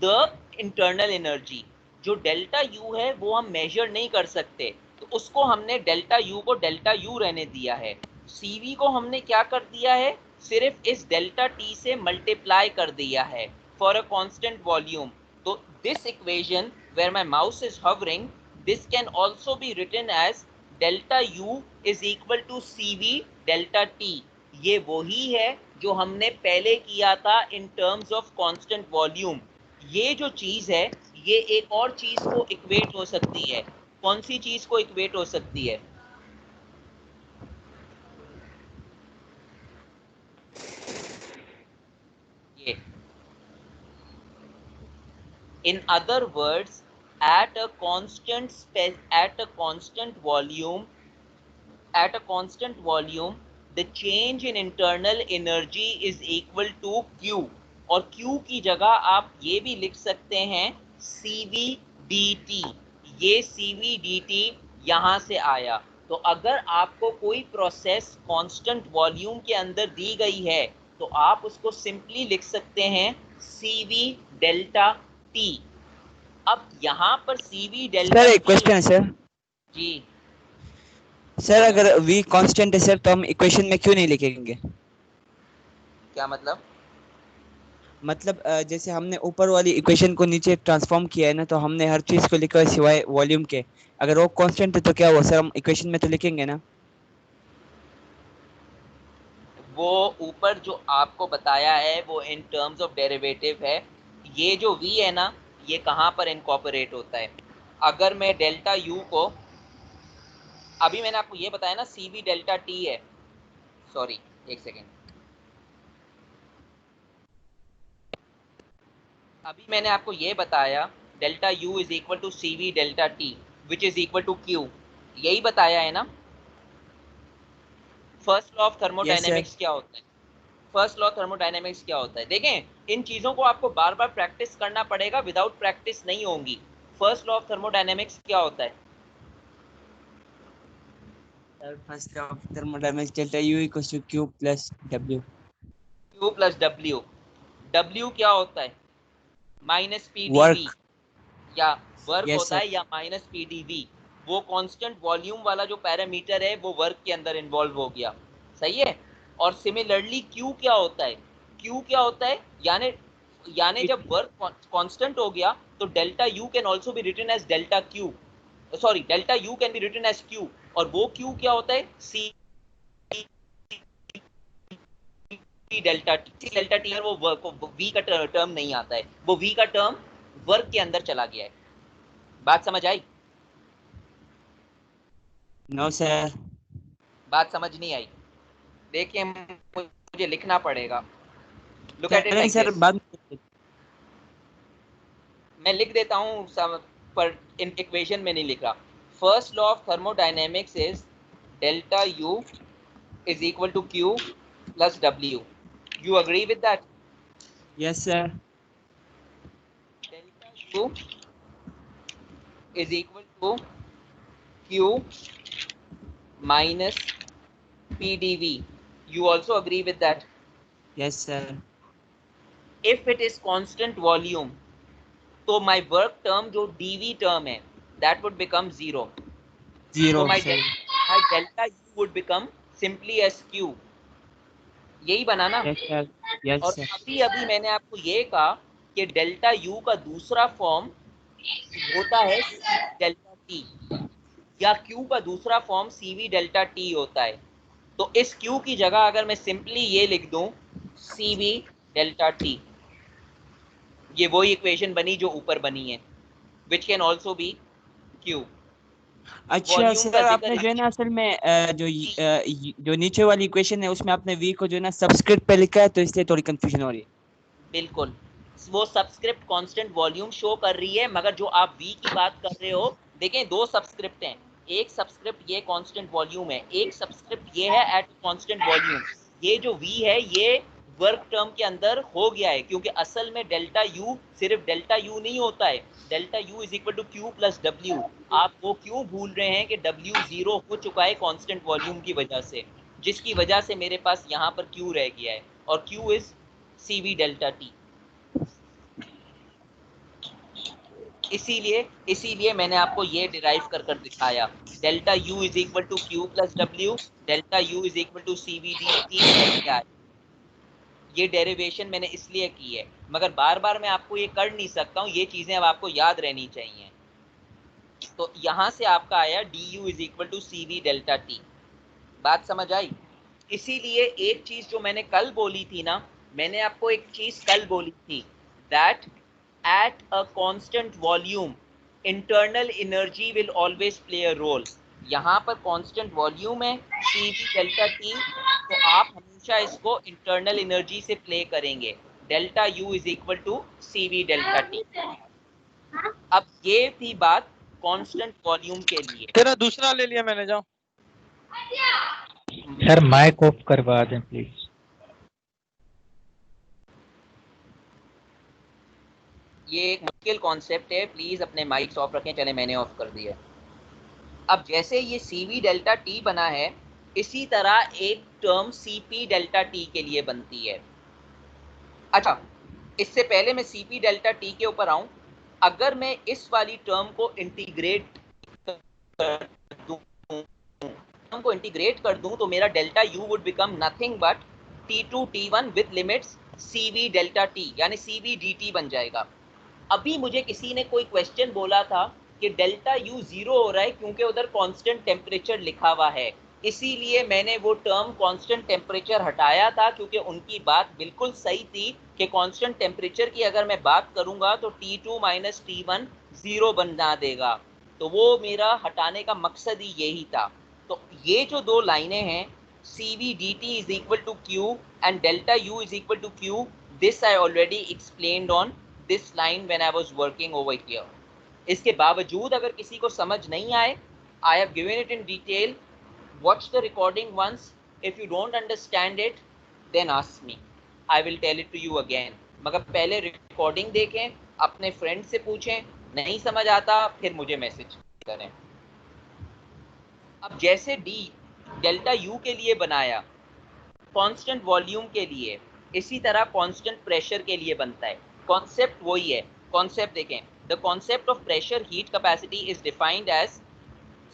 the internal energy. जो डेल्टा U है वो हम मेजर नहीं कर सकते, तो उसको हमने डेल्टा यू को डेल्टा यू रहने दिया है। सीवी को हमने क्या कर दिया है, सिर्फ इस डेल्टा टी से मल्टीप्लाई कर दिया है फॉर अ कांस्टेंट वॉल्यूम। तो this equation where my mouse is hovering, this can also be written as delta U is equal to CV delta T. ये वही है जो हमने पहले किया था in terms of constant volume. ये जो चीज है ये एक और चीज को इक्वेट हो सकती है। कौन सी चीज को इक्वेट हो सकती है? ये, in other words, at a constant volume the change in internal energy is equal to q, और q की जगह आप ये भी लिख सकते हैं cv dt। ये cv dt यहां से आया। तो अगर आपको कोई प्रोसेस कांस्टेंट वॉल्यूम के अंदर दी गई है तो आप उसको सिंपली लिख सकते हैं cv डेल्टा t। अब यहाँ पर cv डेल्टा सर एक क्वेश्चन है सर। जी सर अगर v कांस्टेंट है सर तो हम इक्वेशन में क्यों नहीं लिखेंगे? क्या मतलब? मतलब जैसे हमने ऊपर वाली इक्वेशन को नीचे ट्रांसफॉर्म किया है ना, तो हमने हर चीज को लिखा है सिवाय वॉल्यूम के। अगर वो कांस्टेंट है तो क्या हुआ सर, हम इक्वेशन में तो लिखेंगे ना? वो ऊपर जो आपको बताया है वो इन टर्म्स ऑफ डेरिवेटिव है। ये जो v है ना, ये कहाँ पर इनकॉर्पोरेट होता है? अगर मैं डेल्टा u को, अभी मैंने आपको ये बताया ना cv डेल्टा t है, सॉरी एक सेकेंड, अभी मैंने आपको ये बताया delta u is equal to cv delta t which is equal to q, यही बताया है ना। फर्स्ट लॉ ऑफ थर्मोडायनेमिक्स क्या होता है? फर्स्ट लॉ थर्मोडायनेमिक्स क्या होता है? देखें, इन चीजों को आपको बार बार प्रैक्टिस करना पड़ेगा, विदाउट प्रैक्टिस नहीं होंगी। फर्स्ट लॉ ऑफ थर्मोडायनेमिक्स क्या होता है? First law of thermodynamics delta u equals to q plus w। Q plus W. W क्या होता है? Minus P D V, work. या वर्क यस होता सर। है या माइनस पी डी वी। वो कांस्टेंट वॉल्यूम वाला जो पैरामीटर है वो वर्क के अंदर इन्वॉल्व हो गया, सही है। और सिमिलरली Q क्या होता है? Q क्या होता है, यानी जब वर्क कांस्टेंट हो गया तो delta U can also be written as delta Q, sorry delta U can be written as Q. और वो क्यू क्या होता है? C delta T. Delta T है वो वर्क, वी का टर्म नहीं आता है, वो वी का टर्म वर्क के अंदर चला गया है। बात समझ आई? No sir. बात समझ नहीं आई? देखिए मुझे लिखना पड़ेगा। लुक एट इट नहीं लाइक सर, दिस, बाद में। मैं लिख देता हूँ पर इन इक्वेशन में नहीं लिख रहा। First law of thermodynamics is delta U is equal to Q plus W. You agree with that? Yes sir. Delta U is equal to Q minus PdV. You also agree with that? Yes sir. If it is constant volume, तो my work term जो dV term है, that would become zero. Zero So my sir. delta U would become simply as Q. यही बना ना? Yes sir. Yes और sir. अभी अभी मैंने आपको ये कहा कि डेल्टा U का दूसरा फॉर्म होता है डेल्टा T, या Q का दूसरा फॉर्म CV डेल्टा T होता है। तो इस Q की जगह अगर मैं सिंपली ये लिख दूं CV डेल्टा T, ये वही इक्वेशन बनी जो ऊपर बनी है, which can also be Q। अच्छा वॉल्यूम का सर, आपने जिक्र जो है ना असल में जो नीचे वाली इक्वेशन है उसमें आपने v को जो है ना सबस्क्रिप्ट पे लिखा है, तो इसलिए थोड़ी कंफ्यूजन हो रही है। बिल्कुल, वो सबस्क्रिप्ट कांस्टेंट वॉल्यूम शो कर रही है, मगर जो आप V की बात कर रहे हो, देखें दो सबस्क्रिप्ट हैं। एक सबस्क्रिप्ट ये कांस्टेंट वॉल्यूम है, एक सबस्क्रिप्ट ये है एट कांस्टेंट वॉल्यूम। ये जो V है ये वर्क टर्म के अंदर हो गया है, क्योंकि असल में डेल्टा U सिर्फ डेल्टा U नहीं होता है, delta U is equal to Q plus W। आप वो क्यों भूल रहे हैं कि W जीरो हो चुका है कांस्टेंट वॉल्यूम की वजह से, जिसकी वजह से मेरे पास यहाँ पर Q रह गया है, और Q is CV delta T। इसीलिए इसीलिए मैंने आपको ये डिराइव कर कर दिखाया, delta U is equal to Q plus W, delta U is equal to C V D T क्या है। ये डेरिवेशन मैंने इसलिए की है, मगर बार बार मैं आपको ये कर नहीं सकता हूँ, ये चीजें अब आपको याद रहनी चाहिए। तो यहां से आपका आया D U is equal to C V delta T. बात समझ आई। इसीलिए एक चीज जो मैंने कल बोली थी ना, मैंने आपको एक चीज कल बोली थी, that at a constant volume internal energy will always play a role. यहाँ पर कांस्टेंट वॉल्यूम है सी वी डेल्टा टी, तो आप हमेशा इसको इंटरनल एनर्जी से प्ले करेंगे, delta U is equal to C V delta T. अब ये थी बात कांस्टेंट वॉल्यूम के लिए। तेरा दूसरा ले लिया मैंने, जाओ। सर माइक ऑफ करवा दें प्लीज। ये एक मुश्किल कॉन्सेप्ट है, प्लीज अपने माइक्स ऑफ रखें। चले मैंने ऑफ कर दिया। अब जैसे ये सी वी डेल्टा टी बना है, इसी तरह एक term C P delta T के लिए बनती है। अच्छा, इससे पहले मैं सी पी डेल्टा टी के ऊपर आऊं, अगर मैं इस वाली टर्म को इंटीग्रेट कर दूं तो मेरा delta U would become nothing but T2 T1 with limits CV delta T, यानी CV DT बन जाएगा। अभी मुझे किसी ने कोई क्वेश्चन बोला था कि डेल्टा यू जीरो हो रहा है क्योंकि उधर कांस्टेंट टेम्परेचर लिखा हुआ है, इसीलिए मैंने वो टर्म कांस्टेंट टेम्परेचर हटाया था, क्योंकि उनकी बात बिल्कुल सही थी कि कांस्टेंट टेम्परेचर की अगर मैं बात करूंगा तो T2 माइनस T1 जीरो बना देगा। तो वो मेरा हटाने का मकसद ही यही था। तो ये जो दो लाइनें हैं, CV dt is equal to Q and delta U is equal to Q, this I already explained on this line when I was working over here. इसके बावजूद अगर किसी को समझ नहीं आए, I have given it in detail. Watch the recording once. If you don't understand it, then ask me. I will tell it to you again. मगर पहले रिकॉर्डिंग देखें, अपने फ्रेंड से पूछें, नहीं समझ आता फिर मुझे मैसेज करें। अब जैसे डी डेल्टा यू के लिए बनाया कांस्टेंट वॉल्यूम के लिए, इसी तरह कांस्टेंट प्रेशर के लिए बनता है। कॉन्सेप्ट वही है। कॉन्सेप्ट देखें, the concept of pressure heat capacity is defined as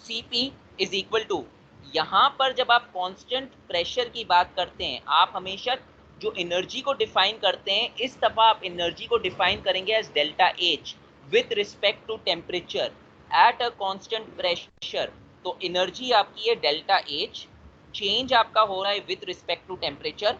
Cp is equal to, यहाँ पर जब आप कांस्टेंट प्रेशर की बात करते हैं, आप हमेशा जो एनर्जी को डिफाइन करते हैं, इस दफा आप एनर्जी को डिफाइन करेंगे as delta H with respect to temperature at a constant pressure. तो एनर्जी आपकी है डेल्टा एच, चेंज आपका हो रहा है with respect to temperature,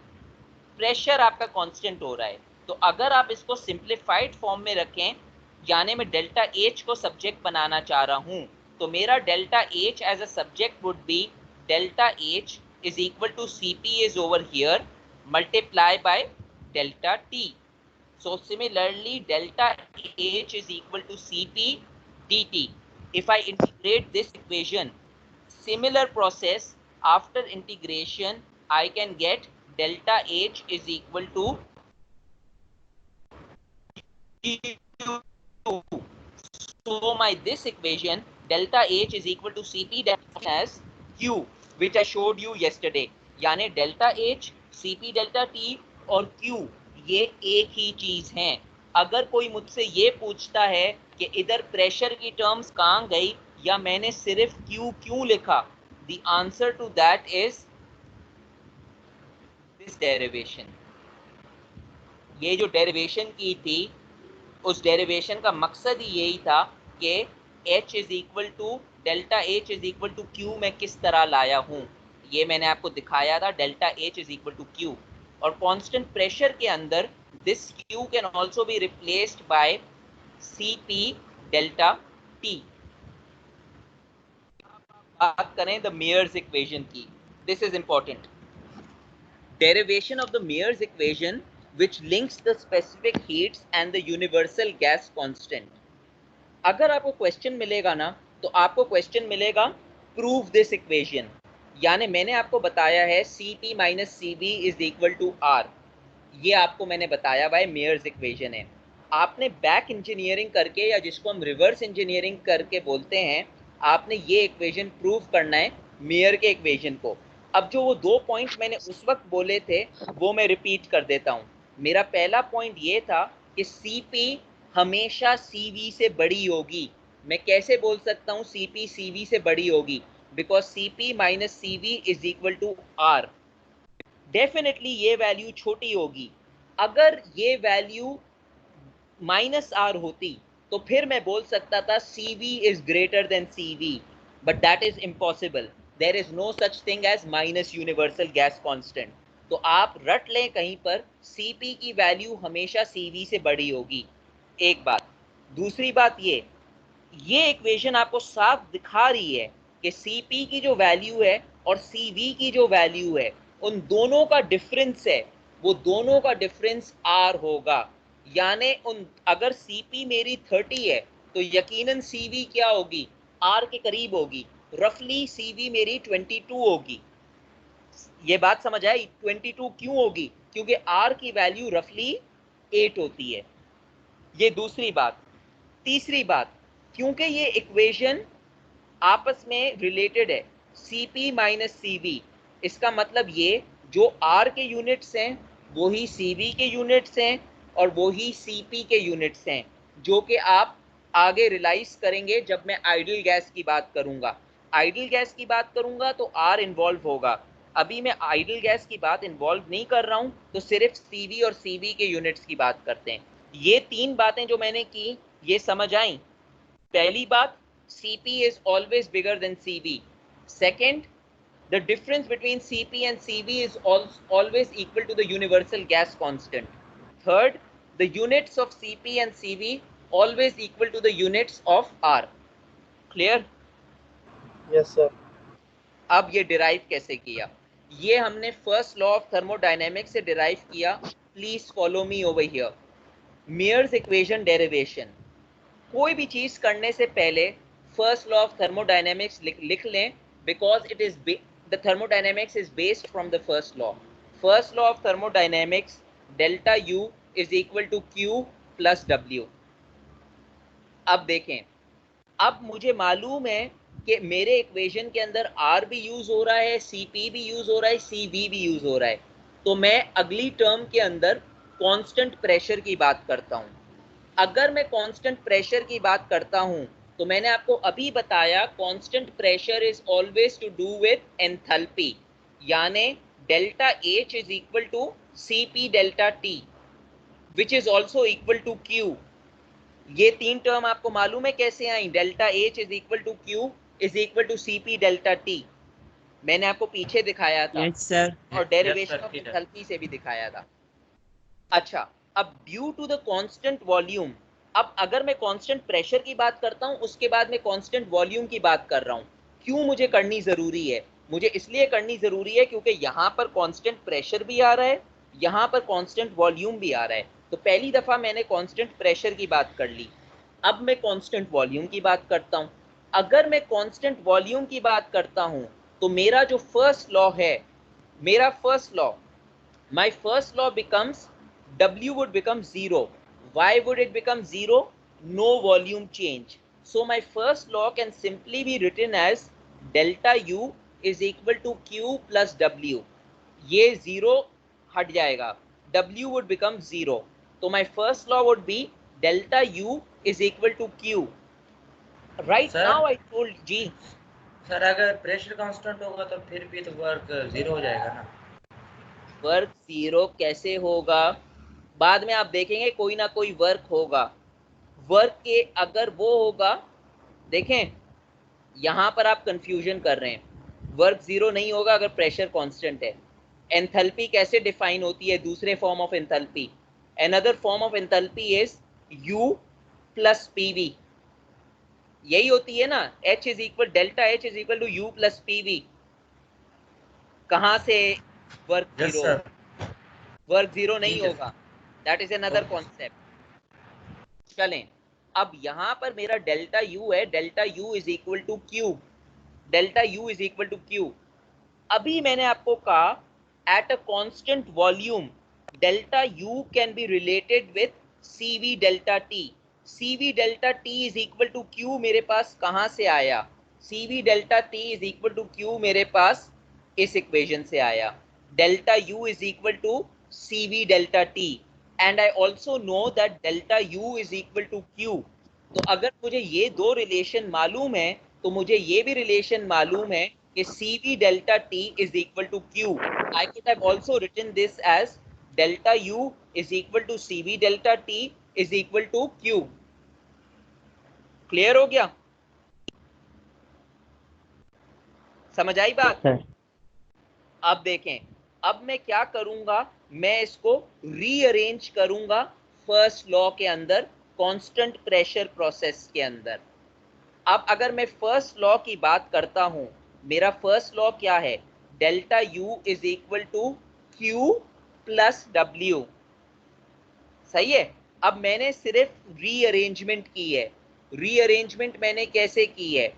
pressure आपका कांस्टेंट हो रहा है। तो अगर आप इसको सिंप्लीफाइड फॉर्म में रखें, यानी मैं डेल्टा एच को सब्जेक्ट बनाना चाह रहा हूं, तो मेरा delta H as a subject would be delta H is equal to Cp is over here multiply by delta T. So similarly, delta H is equal to Cp dt. If I integrate this equation, similar process, after integration, I can get delta H is equal to Q. So my this equation, delta H is equal to Cp as Q, which I showed you yesterday. यानी delta H, Cp delta T और Q ये एक ही चीज हैं। अगर कोई मुझसे ये पूछता है कि इधर प्रेशर की टर्म्स कहाँ गई या मैंने सिर्फ Q क्यों लिखा, the answer to that is this derivation. ये जो डेरिवेशन की थी, उस डेरिवेशन का मकसद ही यही था कि H is equal to delta H is equal to Q मैं किस तरह लाया हूँ, ये मैंने आपको दिखाया था, delta H is equal to Q। और कांस्टेंट प्रेशर के अंदर this Q can also be replaced by Cp delta T। बात करें द मेयर्स इक्वेशन की, this is important. Derivation of the Mayer's equation which links the specific heats and the universal gas constant. अगर आपको question मिलेगा ना, तो आपको question मिलेगा प्रूव दिस इक्वेशन, यानी मैंने आपको बताया है Cp minus Cv is equal to R, ये आपको मैंने बताया भाई मेयर्स इक्वेशन है। आपने बैक इंजीनियरिंग करके, या जिसको हम रिवर्स इंजीनियरिंग करके बोलते हैं, आपने ये इक्वेशन प्रूव करना है मेयर के इक्वेशन को। अब जो वो 2 पॉइंट मैंने उस वक्त बोले थे वो मैं रिपीट कर देता हूँ। मेरा पहला पॉइंट ये था कि Cp हमेशा CV से बड़ी होगी। मैं कैसे बोल सकता हूँ CP CV से बड़ी होगी? Because CP minus CV is equal to R। Definitely ये वैल्यू छोटी होगी। अगर ये वैल्यू माइनस R होती तो फिर मैं बोल सकता था CV is greater than CV, but that is impossible. There is no such thing as minus universal gas constant. तो आप रट लें कहीं पर, CP की वैल्यू हमेशा CV से बड़ी होगी। एक बात। दूसरी बात, ये इक्वेशन आपको साफ दिखा रही है कि CP की जो वैल्यू है और CV की जो वैल्यू है, उन दोनों का डिफरेंस है, वो दोनों का डिफरेंस R होगा। यानी अगर CP मेरी 30 है तो यकीनन CV क्या होगी? R के करीब होगी। रफली CV मेरी 22 होगी। ये बात समझ आई? 22 क्यों होगी? क्योंकि R की वैल्यू रफली 8 होती है। ये दूसरी बात। तीसरी बात, क्योंकि ये इक्वेशन आपस में रिलेटेड है, CP माइनस CV, इसका मतलब ये जो R के यूनिट्स हैं वही CV के यूनिट्स हैं और वही CP के यूनिट्स हैं, जो कि आप आगे रियलाइज करेंगे जब मैं आइडियल गैस की बात करूंगा। आइडियल गैस की बात करूंगा तो R इन्वॉल्व होगा। अभी मैं आइडियल गैस की बात इन्वॉल्व नहीं कर रहा हूं, तो सिर्फ CV और CV के यूनिट्स की बात करते हैं। ये तीन बातें जो मैंने की, ये समझ आई? पहली बात, CP is always bigger than CV. Second, the difference between CP and CV is always equal to the universal gas constant. Third, the units of CP and CV always equal to the units of R. Clear? Yes sir. अब ये derive कैसे किया? ये हमने first law of thermodynamics से derive किया। Please follow me over here. Mayer's equation derivation. कोई भी चीज करने से पहले फर्स्ट लॉ ऑफ थर्मोडायनेमिक्स लिख लें, because it is the thermodynamics is based from the first law. First law of thermodynamics, delta U is equal to Q plus W। अब देखें, अब मुझे मालूम है कि मेरे इक्वेशन के अंदर R भी यूज हो रहा है, CP भी यूज हो रहा है, CV भी यूज हो रहा है। तो मैं अगली टर्म के अंदर कांस्टेंट प्रेशर की बात करता हूं। अगर मैं कांस्टेंट प्रेशर की बात करता हूं तो मैंने आपको अभी बताया constant pressure is always to do with enthalpy, यानी delta H is equal to CP delta T which is also equal to Q। ये तीन टर्म आपको मालूम है कैसे आई? Delta H is equal to Q is equal to CP delta T। मैंने आपको पीछे दिखाया था। Yes sir. और डेरिवेशन ऑफ एंथैल्पी से भी दिखाया था। अच्छा, अब due to the constant volume, अब अगर मैं कांस्टेंट प्रेशर की बात करता हूं उसके बाद मैं कांस्टेंट वॉल्यूम की बात कर रहा हूं। क्यों मुझे करनी जरूरी है? मुझे इसलिए करनी जरूरी है क्योंकि यहां पर कांस्टेंट प्रेशर भी आ रहा है, यहां पर कांस्टेंट वॉल्यूम भी आ रहा है। तो पहली दफा मैंने कांस्टेंट प्रेशर की बात कर ली, अब मैं कांस्टेंट वॉल्यूम की बात करता हूं। अगर मैं कांस्टेंट वॉल्यूम की बात करता हूं तो मेरा जो फर्स्ट लॉ है, मेरा first law, my first law becomes W would become 0. Why would it become 0? No volume change. So my first law can simply be written as delta U is equal to Q plus W. ये 0 हट जाएगा, W would become 0. So my first law would be delta U is equal to Q. Right Sir? now I told जी sir अगर pressure constant होगा तो फिर भी तो वर्क 0 हो जाएगा ना। वर्क 0 कैसे होगा? बाद में आप देखेंगे कोई ना कोई वर्क होगा। वर्क के अगर वो होगा, देखें यहां पर आप कंफ्यूजन कर रहे हैं। वर्क 0 नहीं होगा अगर प्रेशर कांस्टेंट है। एंथैल्पी कैसे डिफाइन होती है? दूसरे form of enthalpy, another form of enthalpy is U plus PV। यही होती है ना, H is equal, delta H is equal to U plus PV। कहां से वर्क 0? वर्क 0 नहीं होगा, दैट इज अनदर कॉन्सेप्ट। चलें, अब यहां पर मेरा डेल्टा U है, delta U is equal to Q, delta U is equal to Q। अभी मैंने आपको कहा at a constant volume delta U can be related with CV delta T। CV delta T is equal to Q मेरे पास कहां से आया? CV delta T is equal to Q मेरे पास इस इक्वेशन से आया। Delta U is equal to CV delta T। and I also know that delta U is equal to Q. तो अगर मुझे ये दो रिलेशन मालूम है तो मुझे ये भी रिलेशन मालूम है कि CV delta T is equal to Q. I could have also written this as delta U is equal to CV delta T is equal to Q. Clear हो गया? समझ आई बात? सर अब देखें, अब मैं क्या करूंगा, मैं इसको रीअरेंज करूंगा फर्स्ट लॉ के अंदर, कांस्टेंट प्रेशर प्रोसेस के अंदर। अब अगर मैं फर्स्ट लॉ की बात करता हूं, मेरा फर्स्ट लॉ क्या है? Delta U is equal to Q plus W। सही है? अब मैंने सिर्फ रीअरेंजमेंट की है। रीअरेंजमेंट मैंने कैसे की है?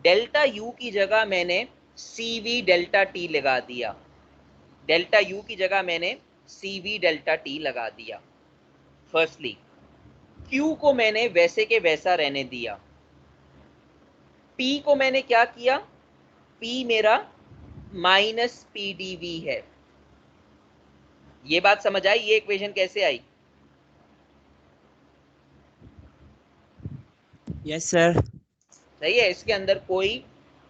डेल्टा U की जगह मैंने CV डेल्टा T लगा दिया। डेल्टा U की जगह मैंने CV डेल्टा T लगा दिया। फर्स्टली Q को मैंने वैसे के वैसा रहने दिया। P को मैंने क्या किया? P मेरा माइनस PdV है। ये बात समझ आई? ये इक्वेशन कैसे आई? Yes sir. सही है, इसके अंदर कोई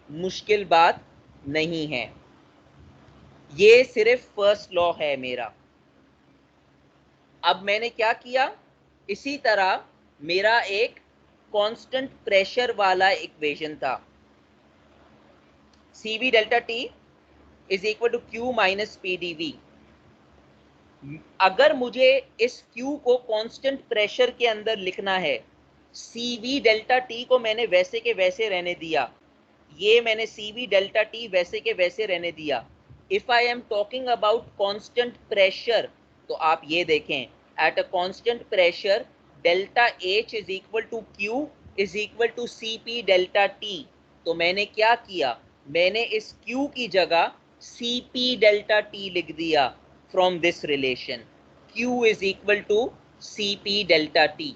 मुश्किल बात नहीं है। ये सिर्फ फर्स्ट लॉ है मेरा। अब मैंने क्या किया? इसी तरह मेरा एक कांस्टेंट प्रेशर वाला इक्वेशन था, CV delta T is equal to Q minus PdV। अगर मुझे इस Q को कांस्टेंट प्रेशर के अंदर लिखना है, CV डेल्टा T को मैंने वैसे के वैसे रहने दिया, ये मैंने CV डेल्टा T वैसे के वैसे रहने दिया। If I am talking about constant pressure, तो आप ये देखें, at a constant pressure delta H is equal to Q is equal to CP delta T। तो मैंने क्या किया? मैंने इस Q की जगह CP डेल्टा T लिख दिया from this relation. Q is equal to CP delta T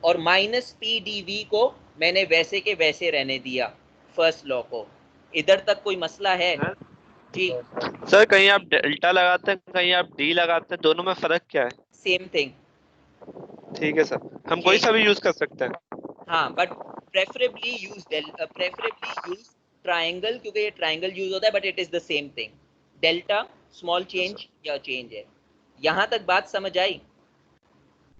और माइनस PdV को मैंने वैसे के वैसे रहने दिया फर्स्ट लॉ को। इधर तक कोई मसला है? जी सर कहीं आप डेल्टा लगाते हैं, कहीं आप डी लगाते हैं, दोनों में फर्क क्या है? Same thing. ठीक है सर, हम कोई सा भी यूज कर सकते हैं। हाँ, बट प्रेफरेबली यूज ट्राइंगल, क्योंकि ये ट्राइंगल यूज होता है, but it is the same thing. Delta small change या चेंज है। यहाँ तक बात समझ आई?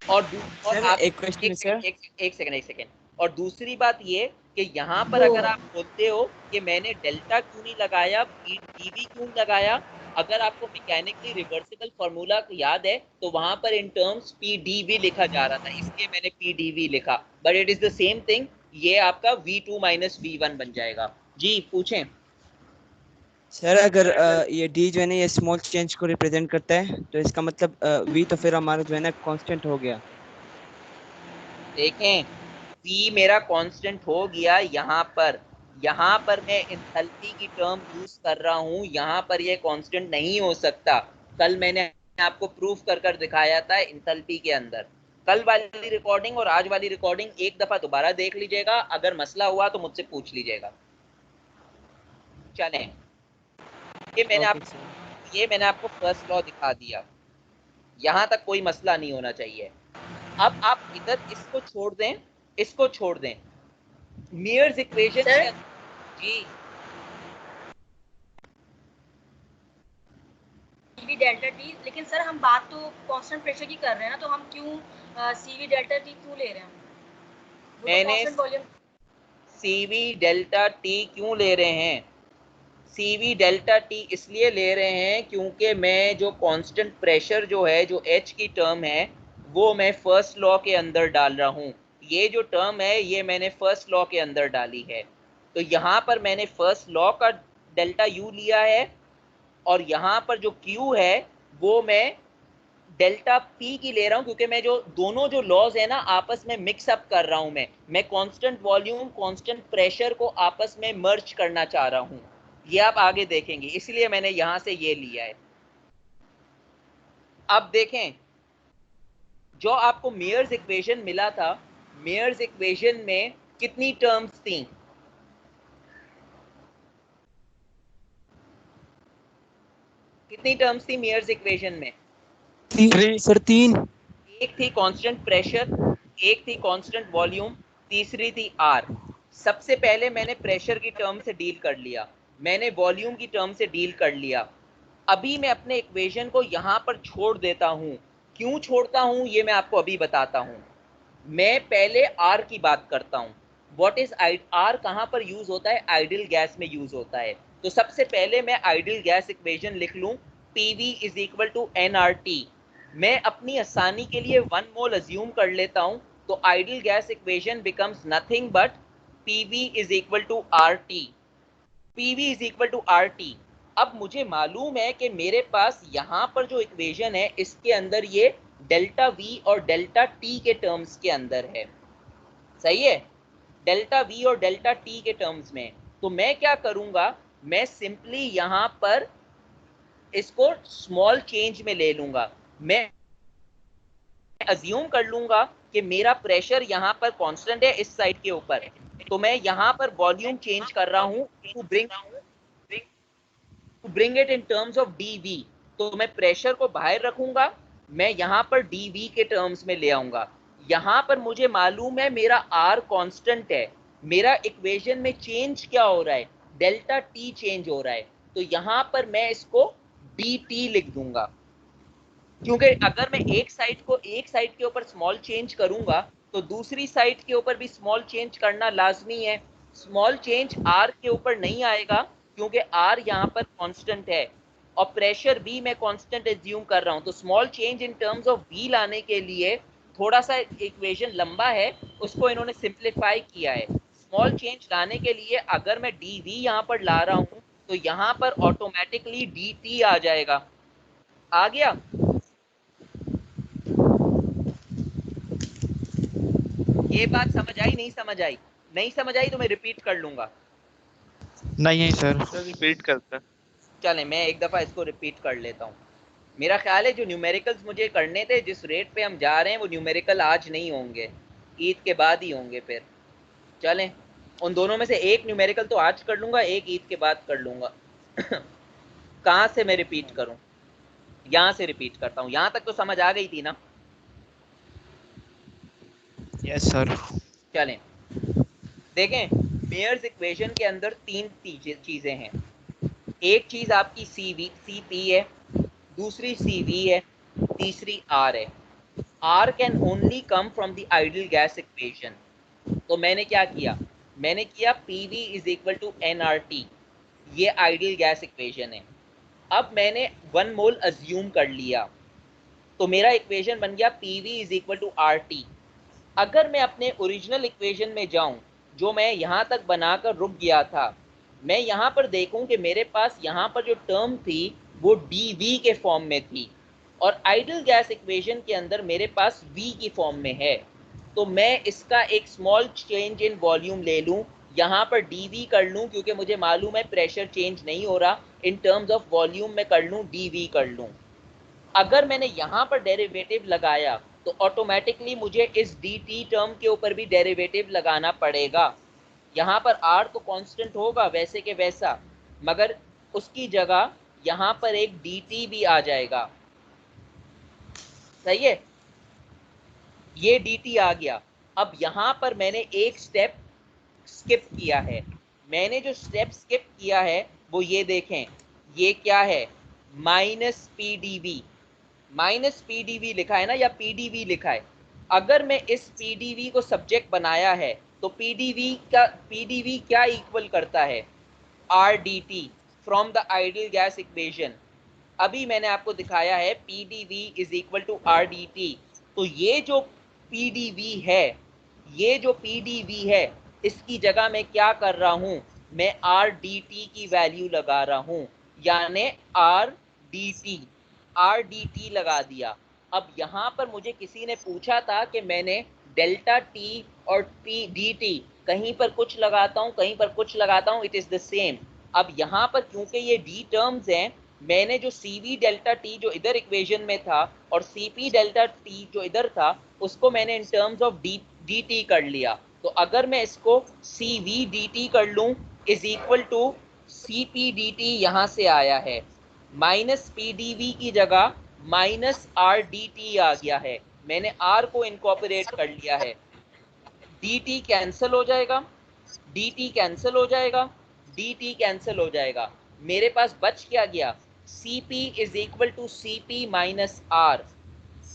और सर आप एक क्वेश्चन सर। एक सेकंड। और दूसरी बात ये कि यहाँ पर अगर आप बोलते हो कि मैंने डेल्टा क्यों नहीं लगाया, PdV क्यों लगाया, अगर आपको मैकेनिकली रिवर्सिबल फार्मूला याद है तो वहां पर इन टर्म्स PdV लिखा जा रहा था, इसलिए मैंने PdV लिखा, but it is the same thing. ये आपका V2 माइनस V1 बन जाएगा। जी पूछें। सर अगर ये डी जो है ना ये स्मॉल चेंज को रिप्रेजेंट करता है तो इसका मतलब वी तो फिर हमारा जो है ना कांस्टेंट हो गया। देखें, V मेरा कांस्टेंट हो गया। यहाँ पर मैं एंथैल्पी की टर्म यूज कर रहा हूँ, यहाँ पर ये कांस्टेंट नहीं हो सकता। कल मैंने आपको प्रूफ कर दिखाया था एंथैल्पी के अंदर। कल वाली रिकॉर्डिंग और आज वाली रिकॉर्डिंग एक दफा दोबारा देख लीजिएगा, अगर मसला हुआ तो मुझसे पूछ लीजिएगा। चलें, ये मैंने आपको फर्स्ट लॉ दिखा दिया, यहाँ तक कोई मसला नहीं होना चाहिए। अब आप इधर इसको छोड़ दें, मीयर्स इक्वेशन के जी CV डेल्टा टी, लेकिन सर हम बात तो कांस्टेंट प्रेशर की कर रहे हैं ना, तो हम क्यों CV डेल्टा टी क्यों ले रहे हैं? मैंने CV डेल्टा टी क्यों ले रहे हैं? CV डेल्टा टी इसलिए ले रहे हैं क्योंकि मैं जो कांस्टेंट प्रेशर जो है, जो H की टर्म है, वो मैं फर्स्ट लॉ के अंदर डाल रहा हूँ। ये जो टर्म है ये मैंने फर्स्ट लॉ के अंदर डाली है। तो यहाँ पर मैंने फर्स्ट लॉ का डेल्टा U लिया है और यहाँ पर जो Q है वो मैं डेल्टा P की ले रहा हूँ, क्योंकि मैं जो दोनों जो लॉज है ना आपस में मिक्स अप कर रहा हूँ। मैं कांस्टेंट वॉल्यूम कांस्टेंट प्रेशर को आपस में मर्ज करना चाह रहा हूँ। ये आप आगे देखेंगे, इसलिए मैंने यहां से ये लिया है। अब देखें, जो आपको मेयर्स इक्वेशन मिला था, मेयर्स इक्वेशन में कितनी टर्म्स थी? कितनी टर्म्स थी मेयर्स इक्वेशन में? सर 3। एक थी कांस्टेंट प्रेशर, एक थी कांस्टेंट वॉल्यूम, तीसरी थी आर। सबसे पहले मैंने प्रेशर की टर्म से डील कर लिया, मैंने वॉल्यूम की टर्म से डील कर लिया। अभी मैं अपने इक्वेशन को यहां पर छोड़ देता हूं। क्यों छोड़ता हूं ये मैं आपको अभी बताता हूं। मैं पहले आर की बात करता हूं। व्हाट इज आर, कहां पर यूज होता है? आइडियल गैस में यूज होता है। तो सबसे पहले मैं आइडियल गैस इक्वेशन लिख लूं, PV is equal to nRT। मैं अपनी आसानी के लिए 1 मोल अज्यूम कर लेता हूं, तो ideal gas equation becomes nothing but PV is equal to RT। PV is equal to RT। अब मुझे मालूम है कि मेरे पास यहां पर जो इक्वेशन है इसके अंदर ये डेल्टा V और डेल्टा T के टर्म्स के अंदर है, सही है, डेल्टा V और डेल्टा T के टर्म्स में। तो मैं क्या करूंगा, मैं सिंपली यहां पर इसको स्मॉल चेंज में ले लूंगा। मैं अज्यूम कर लूंगा कि मेरा प्रेशर यहां पर कांस्टेंट है इस साइड के ऊपर, तो मैं यहां पर वॉल्यूम चेंज कर रहा हूं to bring it in terms of dV। तो मैं प्रेशर को बाहर रखूंगा, मैं यहां पर dV के टर्म्स में ले आऊंगा। यहां पर मुझे मालूम है मेरा R कांस्टेंट है, मेरा इक्वेशन में चेंज क्या हो रहा है? डेल्टा T चेंज हो रहा है। तो यहां पर मैं इसको dt लिख दूंगा, क्योंकि अगर मैं एक साइड के ऊपर स्मॉल चेंज करूंगा तो दूसरी साइड के ऊपर भी स्मॉल चेंज करना लाजमी है। स्मॉल चेंज R के ऊपर नहीं आएगा क्योंकि R यहाँ पर कांस्टेंट है और प्रेशर भी मैं कांस्टेंट एज्यूम कर रहा हूँ। तो small change in terms of V लाने के लिए थोड़ा सा इक्वेशन लंबा है, उसको इन्होंने सिंप्लीफाई किया है। स्मॉल चेंज लाने के लिए अगर मैं dV यहाँ पर ला रहा हूँ तो यहाँ पर ऑटोमेटिकली dt आ जाएगा। आ गया? ये बात समझ आई? नहीं समझ आई? नहीं समझ आई तो मैं रिपीट कर लूंगा। नहीं सर। रिपीट करते हैं। चलें मैं एक दफा इसको रिपीट कर लेता हूँ। मेरा ख्याल है जो न्यूमेरिकल्स मुझे करने थे, जिस रेट पे हम जा रहे हैं, वो न्यूमेरिकल आज नहीं होंगे, ईद के बाद ही होंगे। फिर चलें, उन दोनों में से एक न्यूमेरिकल तो आज कर लूंगा, एक ईद के बाद कर लूंगा। कहाँ से मैं रिपीट करूँ? यहाँ से रिपीट करता हूँ। यहाँ तक तो समझ आ गई थी ना? Yes sir. चलें देखें, मेयर्स इक्वेशन के अंदर तीन चीजें हैं। एक चीज आपकी Cp है, दूसरी Cv है, तीसरी R है। R can only come from the ideal gas equation. तो मैंने क्या किया, मैंने किया PV is equal to nRT, ये आइडियल गैस इक्वेशन है। अब मैंने 1 मोल अज्यूम कर लिया, तो मेरा इक्वेशन बन गया PV is equal to RT। अगर मैं अपने ओरिजिनल इक्वेशन में जाऊं, जो मैं यहाँ तक बनाकर रुक गया था, मैं यहाँ पर देखूं कि मेरे पास यहाँ पर जो टर्म थी वो dV के फॉर्म में थी और आइडियल गैस इक्वेशन के अंदर मेरे पास V की फॉर्म में है। तो मैं इसका एक स्मॉल चेंज इन वॉल्यूम ले लूं, यहाँ पर dV कर लूं, क्योंकि मुझे मालूम है प्रेशर चेंज नहीं हो रहा। इन टर्म्स ऑफ वॉल्यूम में कर लूं, dV कर लूं। अगर मैंने यहाँ पर डेरिवेटिव लगाया तो ऑटोमेटिकली मुझे इस dt टर्म के ऊपर भी डेरिवेटिव लगाना पड़ेगा। यहाँ पर R तो कांस्टेंट होगा वैसे के वैसा, मगर उसकी जगह यहाँ पर एक dt भी आ जाएगा, सही है? ये dt आ गया। अब यहाँ पर मैंने एक स्टेप स्किप किया है। मैंने जो स्टेप स्किप किया है वो ये देखें, ये क्या है? माइनस PdV लिखा है ना, या PdV लिखा है। अगर मैं इस PdV को सब्जेक्ट बनाया है तो PdV क्या इक्वल करता है? RdT from the ideal gas equation. अभी मैंने आपको दिखाया है PdV is equal to RdT। तो ये जो PdV है, इसकी जगह मैं क्या कर रहा हूं, मैं RdT की वैल्यू लगा रहा हूं, यानी RdT लगा दिया। अब यहाँ पर मुझे किसी ने पूछा था कि मैंने डेल्टा T और dt कहीं पर कुछ लगाता हूँ, कहीं पर कुछ लगाता हूँ, इट इज द सेम। अब यहाँ पर क्योंकि ये d टर्म्स हैं, मैंने जो Cv डेल्टा T जो इधर इक्वेशन में था और Cp डेल्टा T जो इधर था, उसको मैंने इन टर्म्स ऑफ dt कर लिया। तो अगर मैं इसको Cv dt कर लूँ is equal to Cp dt यहाँ से आया है, माइनस PdV की जगह माइनस RdT आ गया है। मैंने r को इनकॉर्पोरेट कर लिया है, dt कैंसिल हो जाएगा, dt कैंसिल हो जाएगा, dt कैंसिल हो जाएगा, मेरे पास बच क्या गया, cp is equal to cp minus r।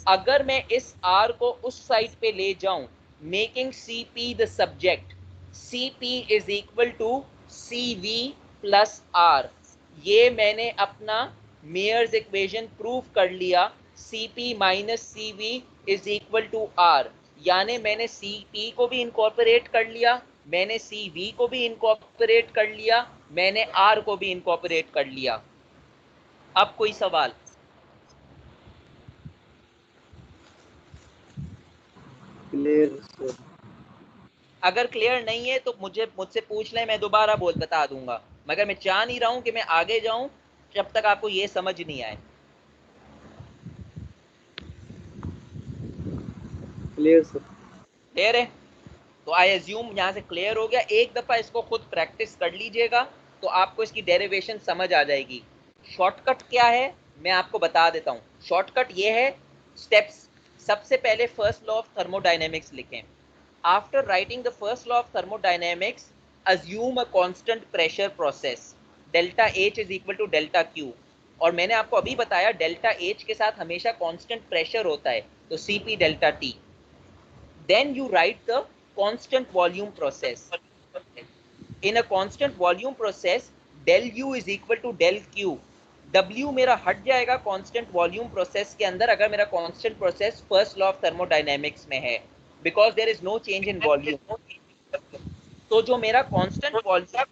अगर मैं इस r को उस साइड पे ले जाऊं, making cp the subject, cp is equal to cv plus r, ये मैंने अपना मेयर्स इक्वेशन प्रूव कर लिया, cp minus cv is equal to r, यानी मैंने cp को भी इनकॉर्पोरेट कर लिया, मैंने cv को भी इनकॉर्पोरेट कर लिया, मैंने r को भी इनकॉर्पोरेट कर लिया। अब कोई सवाल? Clear sir. अगर क्लियर नहीं है तो मुझसे पूछ लें, मैं दोबारा बता दूंगा, मगर मैं चाह नहीं रहा हूं कि मैं आगे जाऊं जब तक आपको ये समझ नहीं आए। Clear sir. क्लियर है? तो आई एज्यूम यहां से क्लियर हो गया। एक दफा इसको खुद प्रैक्टिस कर लीजिएगा तो आपको इसकी डेरिवेशन समझ आ जाएगी। शॉर्टकट क्या है मैं आपको बता देता हूं। शॉर्टकट ये है, स्टेप्स, सबसे पहले फर्स्ट लॉ ऑफ थर्मोडायनेमिक्स लिखें। After writing the first law of thermodynamics, assume a constant pressure process. Delta H is equal to delta Q. और मैंने आपको अभी बताया डेल्टा H के साथ हमेशा कांस्टेंट प्रेशर होता है, तो Cp delta T. Then you write the constant volume process. In a constant volume process, del U is equal to del Q. W मेरा हट जाएगा कांस्टेंट वॉल्यूम प्रोसेस के अंदर अगर मेरा constant process first law of thermodynamics में है, because there is no change in volume. तो जो मेरा कांस्टेंट वॉल्यूम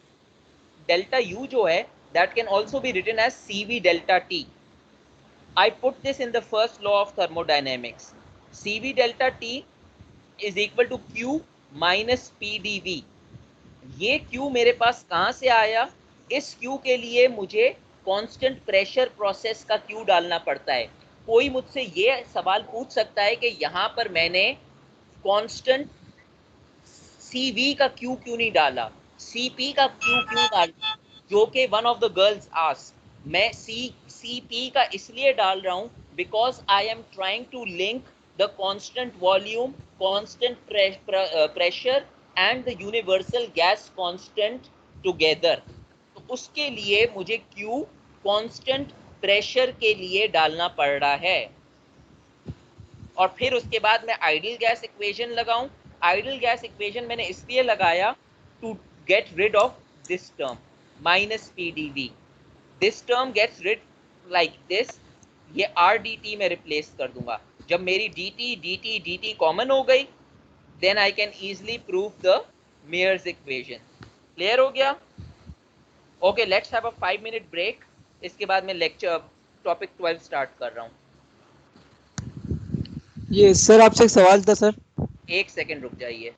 डेल्टा U जो है, that can also be written as CV delta T. I put this in the first law of thermodynamics. CV delta T is equal to Q minus PdV. ये Q मेरे पास कहाँ से आया? इस Q के लिए मुझे कांस्टेंट प्रेशर प्रोसेस का Q डालना पड़ता है। कोई मुझसे ये सवाल पूछ सकता है कि यहाँ पर मैंने कांस्टेंट CV का Q क्यों नहीं डाला, CP का Q क्यों डाला, जो कि one of the girls ask. मैं CP का इसलिए डाल रहा हूँ because I am trying to link the constant volume, constant pressure and the universal gas constant together. तो उसके लिए मुझे Q कांस्टेंट प्रेशर के लिए डालना पड़ रहा है। और फिर उसके बाद मैं आइडियल गैस इक्वेशन लगाऊं। आइडियल गैस इक्वेशन मैंने इसलिए लगाया to get rid of this term minus PdV। This term gets rid like this, ये RdT में रिप्लेस कर दूंगा। जब मेरी dt कॉमन हो गई, then I can easily prove the Mayer's equation. Clear हो गया? Okay, let's have a 5 minute break. इसके बाद मैं लेक्चर टॉपिक 12 स्टार्ट कर रहा हूँ। ये सर आपसे एक सवाल था सर। एक सेकंड रुक जाइए।